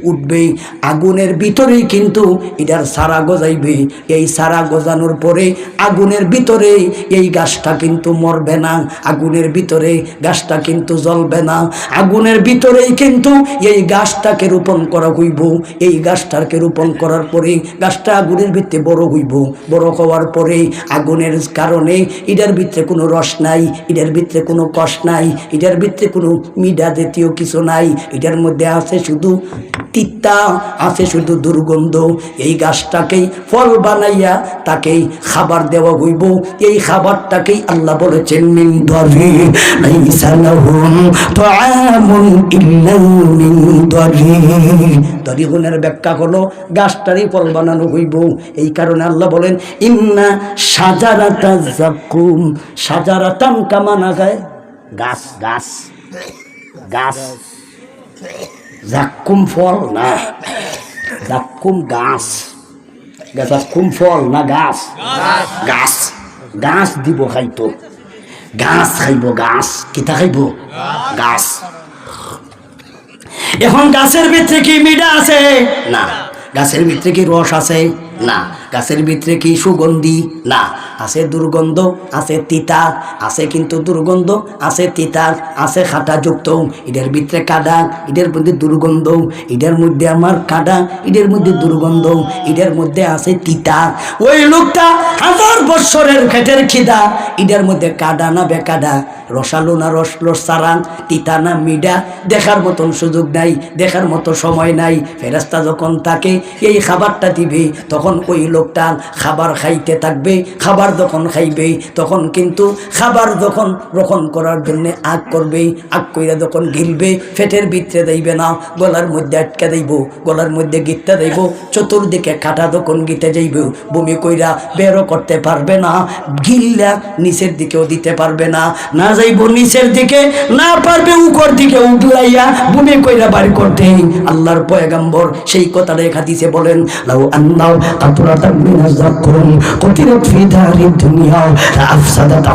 উঠবে, আগুনের ভিতরেই কিন্তু এটার সারা গজাইবে। এই সারা গজানোর পরে আগুনের ভিতরে এই গাছটা কিন্তু মরবে না, আগুনের ভিতরে গাছটা কিন্তু জ্বলবে না, আগুনের ভিতরেই কিন্তু এই গাছটাকে রোপণ করা হইব। এই গাছটাকে রোপণ করার পরে গাছটা আগুনের ভিতরে বড় হইব, বড় হওয়ার পরে আগুনের কারণে এটার ভিতরে কোনো রস নাই, এটার ভিতরে কোনো কষ নাই, এটার ভিতরে কোনো মিডা জাতীয় কিছু নাই, এটার মধ্যে আছে শুধু তিতা, আছে শুধু দুর্গন্ধ। এই গাছটাকেই ফল বানাইয়া তাকেই খাবার দেওয়া হইব। এই খাবারটাকেই আল্লাহ বলেছেন মিন দরি লাইসা লাহুম তুআমুন ইল্লা মিন দরি। দরিগুনের ব্যাখ্যা হলো গাছটারই ফল বানানো হইব। এই কারণে আল্লাহ বলেন ইন্না শাজারাতা যাকুম। শাজারাতান কামানা গায় গাছ, গাছ গাছ। যাকুম ফল না, যাকুম গাছ। যাকুম ফল না গাছ, গাছ। গাছ দিব খাইতো, গাছ খাইব, গাছ কিতা খাইব, গাছ। এখন গাছের ভিতরে কি মিঠা আছে? না। গাছের ভিতরে কি রস আছে? না। গাছের ভিতরে কি সুগন্ধি? না। আছে দুর্গন্ধ, আছে তিতা, আছে কিন্তু দুর্গন্ধ, আছে তিতা, আছে খাটা যুক্ত। এটার ভিতরে কাদা, এটার মধ্যে দুর্গন্ধ। এটার মধ্যে আমার কাদা, এটার মধ্যে দুর্গন্ধ, এটার মধ্যে আছে তিতা। ওই লোকটা 1000 বৎসরের খেটের খিদা, এটার মধ্যে কাদা না বেকাদা, রসালো না রসলস সারা, তিতা না মিডা, দেখার মতন সুযোগ নাই, দেখার মতো সময় নাই। ফেরেশতা যখন তাকে এই খাবারটা দিবে তখন ওই লোকটা খাবার খাইতে থাকবে। খাবার যখন খাইবে তখন কিন্তু খাবার যখন গ্রহণ করার জন্য আগ করবে, আগ কইরা যখন গিলবে পেটের ভিতরে দেইবে না, গলার মধ্যে আটকে দেইব, গলার মধ্যে গিটটা দেইব, চতুর্দিকে কাটা যখন গিতে যাইব, বমি কইরা বেরো করতে পারবে না, গিল্লা নিচের দিকেও দিতে পারবে না, না যাইব নিচের দিকে, না পারবে উপর দিকে উঠলাইয়া বমি কইরা বাড়ি করতে। আল্লাহর পয়গম্বর সেই কথাটা হাদিসে বলেন লাউ আন্নাও কাতরাতাম মিনাজ যাকুম কুতিরাত ফি দারিদ দুনিয়া লাআফসাদাত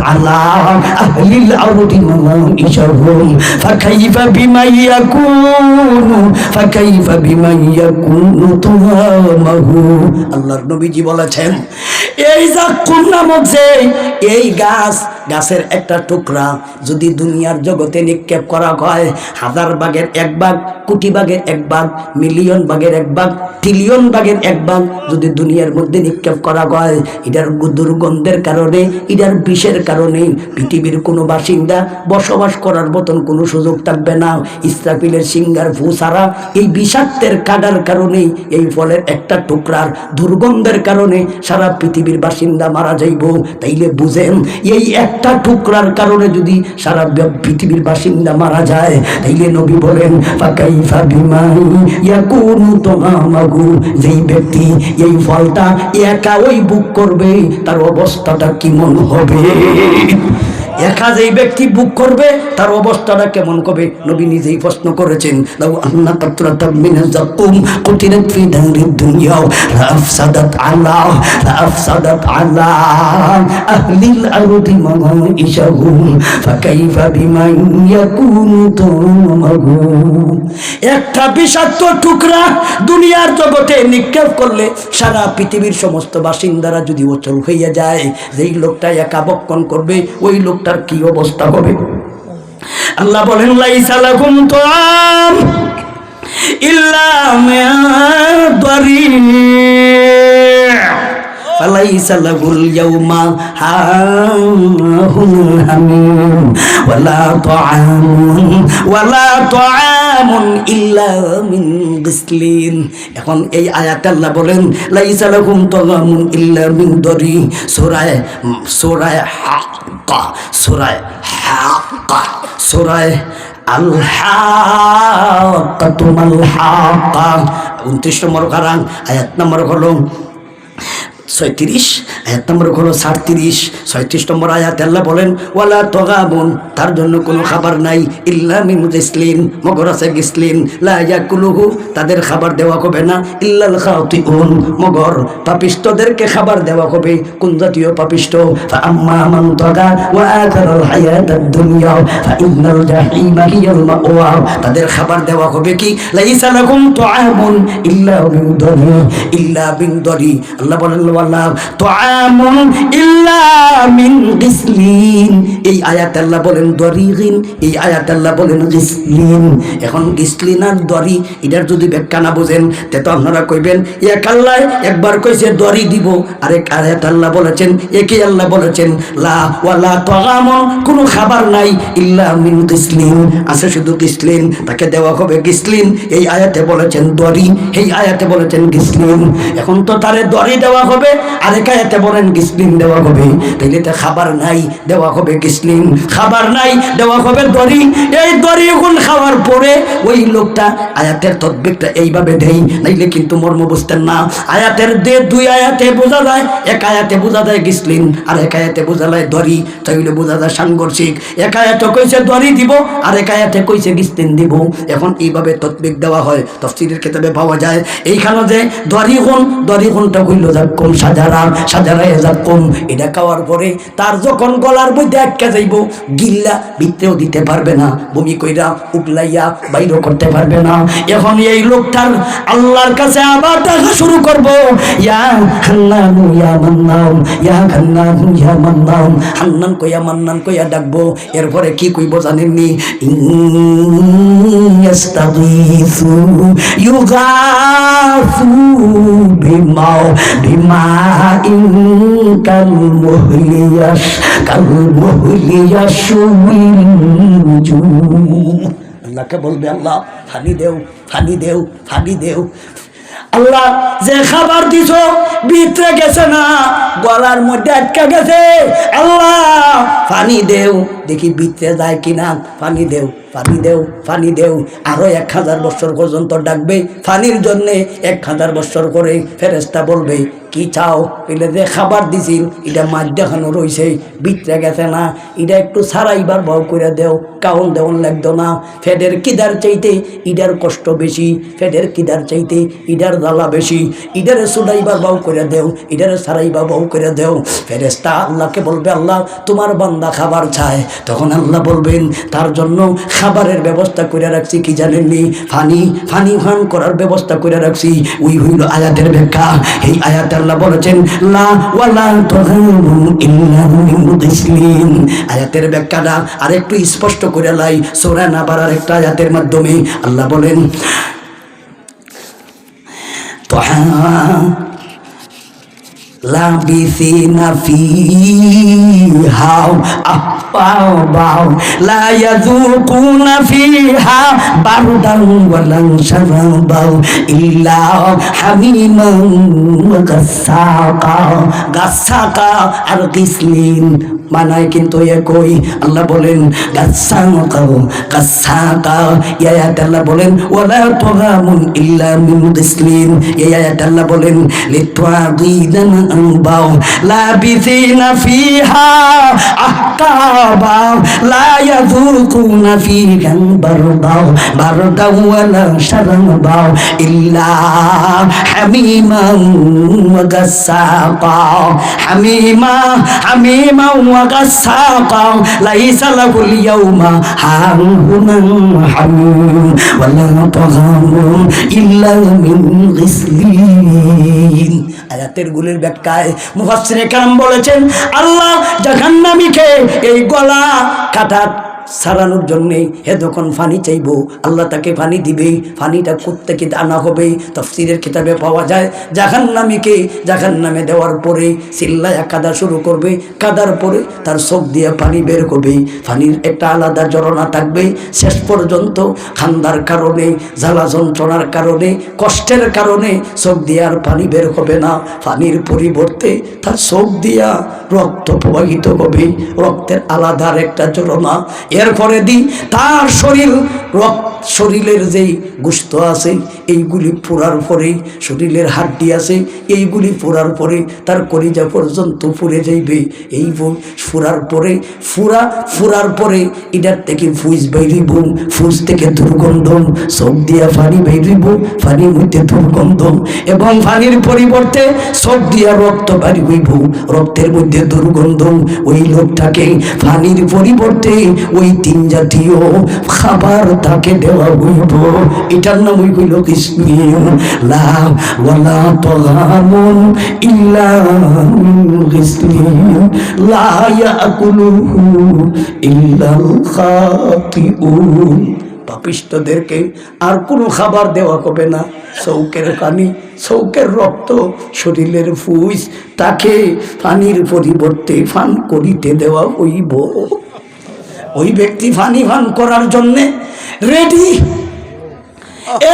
আলা আহলিল আরদি মাইশাহুম ফাকাইফা বিমা ইয়াকুনু তুহামাহু। আল্লাহর নবীজি বলেছেন এই যাকুম নামক যে এই গাছ, গাছের একটা টুকরা যদি দুনিয়ার জগতে নিক্ষেপ করা হয়, 1000 ভাগের 1 ভাগ, কোটি ভাগের 1 ভাগ, মিলিয়ন ভাগের 1 ভাগ, ট্রিলিয়ন ভাগের 1 ভাগ যদি দুনিয়ার মধ্যে নিক্ষেপ করা হয়, এটার দুর্গন্ধের কারণে, এটার বিষের কারণে পৃথিবীর কোনো বাসিন্দা বসবাস করার মতন কোনো সুযোগ থাকবে না। ইসরাফিলের সিংহার ফু ছাড়া এই বিষাক্তের কাটার কারণে, এই ফলের একটা টুকরার দুর্গন্ধের কারণে সারা পৃথিবীর বাসিন্দা মারা যাইব। তাইলে বুঝেন এই একটা টুকরার কারণে যদি সারা পৃথিবীর বাসিন্দা মারা যায়, তাইলে নবী বলেন ফাকাইফা বিমা ইয়াকুনু তুহামাহু। যেই ব্যক্তি এই ফলটা একা ওই বুক করবে তার অবস্থাটা কেমন হবে? একা যেই ব্যক্তি বুক করবে তার অবস্থাটা কেমন হবে? নবী নিজেই প্রশ্ন করেছেন লাউ আন্না কাতরাতাম মিনাজ যাকুম কুতিরাত ফি দারিদ দুনিয়া লাআফসাদাত আলা আহলিল আরদি মাইশাহুম ফাকাইফা বিমা ইয়াকুনু তুহামাহু। একটা বিষাক্ত টুকরা দুনিয়ার জগতে নিক্ষেপ করলে সারা পৃথিবীর সমস্ত বাসিন্দারা যদি অচল হইয়া যায়, যেই লোকটা একা বক্ষণ করবে ওই লোকটার কি অবস্থা হবে? আল্লাহ বলেন লাইসা লাকুম তুআম ইল্লা মিন দরি ফালাইসা লাহুল ইয়াওমা হাহুন হামিম ওয়ালা তুআমুন ইল্লা মিন গিসলিন। এখন এই আয়াতে আল্লাহ বলেন লাইসা লাহুম তুআমুন ইল্লা মিন দরি। সূরা হাক্কা, আল হাক্কাতু মাল হাক্কা 29 নম্বর কারণ আয়াত নম্বর হলো 36, আয়াত নম্বর হলো 37। 36 নম্বর আয়াত আল্লাহ বলেন ওয়ালা তুগাবুন, তার জন্য কোনো খাবার নাই, ইল্লা মিন গিসলিন, মগর আছে গিসলিন, লা ইয়াকুলুহু, তাদের খাবার দেওয়া হবে না, ইল্লাল খাতিউন, মগর পাপিষ্টদেরকে খাবার দেওয়া হবে। কোন জাতীয় পাপিষ্ট? ফাআম্মা মান তাগা ওয়া আতারাল হায়াতাদ দুনিয়া ফাইন্নাল জাহিমা হিয়াল মাওয়া, তাদের খাবার দেওয়া হবে কি লাইসা লাকুম তুআমুন ইল্লা বিন দরি। আল্লাহ বলেন ওয়ালা তুআমুন ইল্লা মিন গিসলিন। এই আয়াত আল্লাহ বলেন দরিগিন, এই আয়াত আল্লাহ বলেন গিসলিন। এখন গিসলিন আর দরি এটার যদি ব্যাখ্যা না বোঝেন তে তো আপনারা কইবেন এক আল্লাহ একবার কইছে দরি দিব, আরেক আয়াত আল্লাহ বলেছেন একই আল্লাহ বলেছেন লা ওয়ালা তুআমুন, কোনো খাবার নাই ইল্লা মিন গিসলিন, আছে শুধু গিসলিন, তাকে দেওয়া হবে গিসলিন। এই আয়াতে বলেছেন দরি, এই আয়াতে বলেছেন গিসলিন। এখন তো তারে দরি দেওয়া হবে, আরেক আয়াতে বলেন গিসলিন দেওয়া হবে, তাইলে তো খাবার নাই দেওয়া হবে গিসলিন, খাবার নাই দেওয়া হবে দরি। এই দরি গুণ খাওয়ার পরে ওই লোকটা আয়াতের তদবিরটা এইভাবে দেই, নাইলে কিন্তু মর্ম বুঝতেন না। আয়াতের দুই আয়াতে বোঝা যায়, এক আয়াতে বোঝা যায় গিসলিন আর এক আয়াতে বোঝা যায় দরি, তাইলে বোঝা যায় সাংঘর্ষিক। এক আয়াতে কইছে দরি দিব আর এক আয়াতে কইছে গিসলিন দিব। এখন এইভাবে তদবির দেওয়া হয়, তাফসীরের কিতাবে পাওয়া যায়। এইখানে যে দরি গুণটা হইল যাকুম সাজারা, সাজারা যাকুম, এটা খাওয়ার পরে তার যখন গলার মধ্যে আটকে যাইব, গিল্লা ভিতরেও দিতে পারবে না, বমি কইরা উগলাইয়া বাইর করতে পারবে না। এখন এই লোকটার আল্লাহর কাছে আবার ডাকা শুরু করব, ইয়া হান্নানু ইয়া মান্নান, ইয়া হান্নানু ইয়া মান্নান, হান্নান কইয়া মান্নান কইয়া ডাকবো। এরপরে কি কইব জানেননি? ইস্তাগীসু ইউগাসু বিমাইন কালমুহলিয়াস কালমুহলিয়াসুমিনজু। আল্লাহকে বলবে আল্লাহ ফানি দেও, ফানি দেও, ফানি দেও। আল্লাহ যে খাবার দিছ ভিতরে গেছে না, গলার মধ্যে আটকা গেছে, আল্লাহ পানি দেও, দেখি ভিতরে যায় কিনা, পানি দেও, পানি দেও, পানি দেও। আরো 1000 বছর পর্যন্ত ডাকবে পানির জন্যে, 1000 বছর করে ফেরেশতা বলবে কি চাও? পেলে যে খাবার দিছিল এটা মাছ দেখানো রয়েছে, ভিতরে গেছে না, এটা একটু সারাইবার ভাও করে দেও, কাউন দেওয়ান লাগতো না। ফেডের কিদার চাইতে ইডার কষ্ট বেশি, ফেডের কিদার চাইতে ইডার জ্বালা বেশি, ইডারে সুডাইবার ভাও করে দেও, ইডারে সারাইবার ভাও করে দেও। ফেরেশতা আল্লাহকে বলবে আল্লাহ তোমার বান্দা খাবার চায়, তখন আল্লাহ বলবেন তার জন্য খাবারের ব্যবস্থা করে রাখছি, কি জানেননি? পানি ফান করার ব্যবস্থা করে রাখছি। ওই হইল আয়াতের ব্যাখ্যা। এই আয়াতে আল্লাহ বলেছেন লা ওয়ালা তুহামুন ইল্লা মিন গিসলিন। আয়াতের ব্যাখ্যাটা আরেকটু স্পষ্ট করে লাই সূরা নাবার আরেকটা আয়াতের মাধ্যমে। আল্লাহ বলেন লাবিসিনা ফিহা আহওয়াও লা ইয়াযুকুনা ফিহা বারদান ওয়ালা শারাবাও ইল্লা হামিমান ওয়া গাসসাকা। গাসসাকা আর গিসলিন মানায় কিন্তু একই। আল্লাহ বলেন গাসসাকা, গাসসাকা। এই আয়াতে আল্লাহ বলেন ওয়ালা তুহামুন ইল্লা মিন গিসলিন। এই আয়াতে আল্লাহ বলেন লিতুআদিদান আনবাও লাবিসিনা ফিহা আহকাবা লা ইয়াযুকুনা ফিহা বারদাও ওয়ালা শারাবাও ইল্লা হামিমান ওয়া গাসসাকা। হামিমা ওয়া গাসসাকা লাইসা লাহুল ইয়াওমা হামুমান হামিম ওয়ালা তুহামুন ইল্লা মিন গিসলিন। আয়াতের গুলির ব্যাখ্যায় মুফাসসিরে কেরাম বলেছেন আল্লাহ জাহান্নামীকে এই গলা কাটা সারানোর জন্যে হে যখন পানি চাইব আল্লাহ তাকে পানি দিবে। পানিটা কোত্থেকে আনা হবে? তাফসীরের কিতাবে পাওয়া যায় জাহান্নামীকে জাহান্নামে দেওয়ার পরে চিল্লায়া কাঁদা শুরু করবে, কাঁদার পরে তার চোখ দিয়ে পানি বের করবে। পানির একটা আলাদা ঝরনা থাকবে। শেষ পর্যন্ত খান্দার কারণে, জ্বালা যন্ত্রণার কারণে, কষ্টের কারণে চোখ দিয়ে আর পানি বের হবে না। পানির পরিবর্তে তার চোখ দিয়া রক্ত প্রবাহিত হবে, রক্তের আলাদা একটা ঝরনা। এরপরে তার শরীরের যেই গোশত আছে এইগুলি পোড়ার পরে, শরীরের হাড্ডি আছে এইগুলি পোড়ার পরে তার কলিজা পর্যন্ত পুড়ে যাইবে। এই ফুরার পরে এটার থেকে ফুজ বাইরিব, ফুজ থেকে দুর্গন্ধ, চোখ দিয়া পানি বাইরিব, পানির মধ্যে দুর্গন্ধ, এবং পানির পরিবর্তে চোখ দিয়া রক্ত বাড়ি হইব, রক্তের মধ্যে দুর্গন্ধ, ওই লোকটাকে পানির পরিবর্তে ওই 3 জাতীয় খাবার তাকে দেওয়া হইব। এটার নাম হইল কিসমিন। লা ওয়ালা তাআমুন ইল্লা কিসমিন লা ইয়াকুলুহু ইল্লাল খাতিউন। পাপিষ্ঠদেরকে আর কোনো খাবার দেওয়া হবে না। চৌকের পানি, চৌকের রক্ত, শরীরের ফুস, তাকে পানির পরিবর্তে পান করিতে দেওয়া হইব। ওই ব্যক্তি পানি পান করার জন্যে রেডি।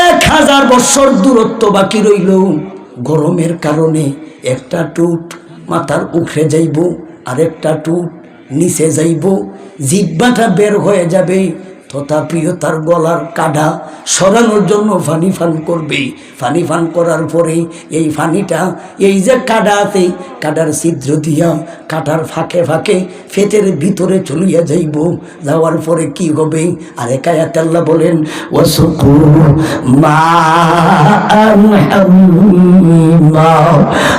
1000 বছর দূরত্ব বাকি রইল। গরমের কারণে একটা টুট মাথার উপরে যাইব, আরেকটা টুট নিচে যাইব, জিহ্বাটা বের হয়ে যাবে। তথাপিও তার গলার কাটা সরানোর জন্য পানি পান করবে। পানি পান করার পরে এই পানিটা এই যে কাটা আছে, কাটার ছিদ্র দিয়া কাটার ফাঁকে ফাঁকে পেটের ভিতরে চলিয়া যাইব। যাওয়ার পরে কি হবে? আরেক আয়াতে আল্লাহ বলেন, ওয়াসুকু মাআন হামিমা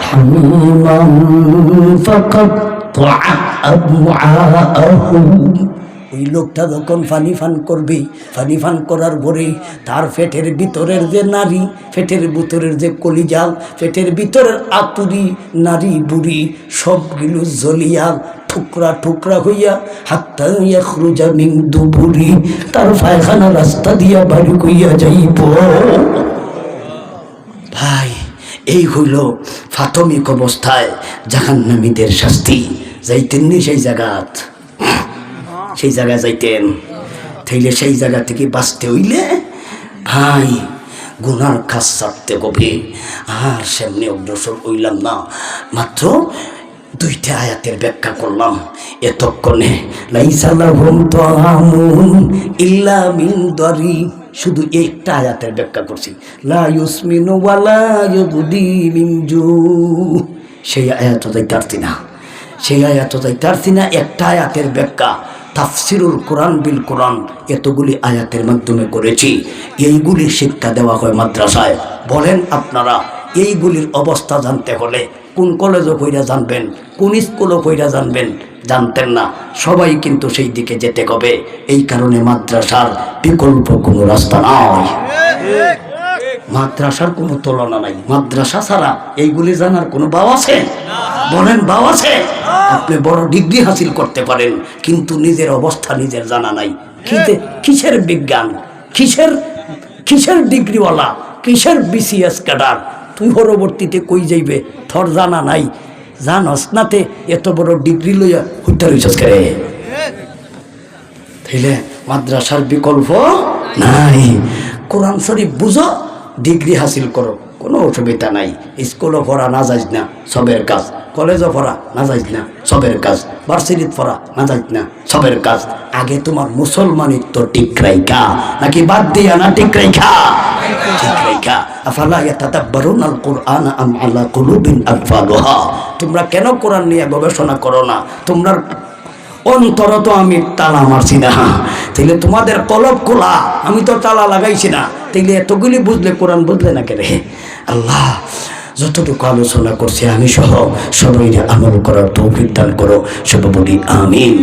হামিমান ফাকাত্তাআ আমআআহু। ওই লোকটা যখন পানি পান করবে, পানি পান করার পরে তার পেটের ভিতরের যে নারী, পেটের ভিতরের যে কলিজা, পেটের ভিতরের আতুরি নারী বুড়ি সবগুলো জ্বলিয়া টুকরা টুকরা হইয়া হাত্তা ইয়াখরুজা মিন দুবুরি, তার পায়খানা রাস্তা দিয়া বাড়ি হইয়া যাইব। ভাই, এই হইল প্রাথমিক অবস্থায় জাহান্নামীদের শাস্তি। যাইতেন নি সেই জায়গাত, সেই জায়গায় যাইতেন। তাইলে সেই জায়গা থেকে বাঁচতে হইলে ভাই গুনার কাজ ছাড়তে হবে। আর সেমনি অগ্রসর হইলাম না। মাত্র 2টা আয়াতের ব্যাখ্যা করলাম এতক্ষণে। লাইসা লাহুম তাআমুন ইল্লা মিন দারি, শুধু একটা আয়াতের ব্যাখ্যা করছি। লা ইউসমিনু ওয়ালা ইউগদি মিন জু, সেই আয়াত যাইতে পারছি না, সেই আয়াত যাইতে পারছি না। একটা আয়াতের ব্যাখ্যা তাফসিরুল কোরআন বিল কোরআন এতগুলি আয়াতের মাধ্যমে করেছি। এইগুলির শিক্ষা দেওয়া হয় মাদ্রাসায়। বলেন আপনারা, এইগুলির অবস্থা জানতে হলে কোন কলেজও কইরা জানবেন, কোন স্কুলও কইরা জানবেন? জানতেন না। সবাই কিন্তু সেই দিকে যেতে হবে। এই কারণে মাদ্রাসার বিকল্প কোনো রাস্তা নাই, মাদ্রাসার কোনো তুলনা নাই। মাদ্রাসা ছাড়া এইগুলি জানার কোনো বাও আছে? বলেন, বাও আছে? আপনি বড় ডিগ্রি হাসিল করতে পারেন, কিন্তু নিজের অবস্থা নিজের জানা নাই। কিসের বিজ্ঞান, কিসের ডিগ্রিওয়ালা, কিসের বিসিএস ক্যাডার? তুই পরবর্তীতে কই যাইবে থর জানা নাই। জানস নাতে এত বড় ডিগ্রি লইয়া হুইটা রইছস করে। তাইলে মাদ্রাসার বিকল্প নাই। কোরআন শরীফ বুঝো, ডিগ্রি হাসিল করো, কোনো অসুবিধা নাই। স্কুলও পড়া না যাইজ না, সবের কাজ। কলেজও পড়া না যাইজ না, সবের কাজ। ভার্সিটিত পড়া না যাইজ না, সবের কাজ। আগে তোমার মুসলমানিত্ব ঠিক রাইখা, নাকি বাদ দিয়া না ঠিক রাইখা? ঠিক রাইখা। আফালা ইয়াতাদাব্বারুনাল কুরআন আম আলা কুলুবিন আকফালুহা। তোমরা কেন কোরআন নিয়ে গবেষণা করো না? তোমরা অন্তর তো আমি তালা মারছি না, তাইলে তোমাদের কলব খোলা, আমি তো তালা লাগাইছি না। তাইলে এতগুলি বুঝলে কোরআন বুঝলে না কেন? আল্লাহ যতটুকু আলোচনা করছে আমি সহ সবাই আমল করার তৌফিক দান করো। সব বলি আমিন।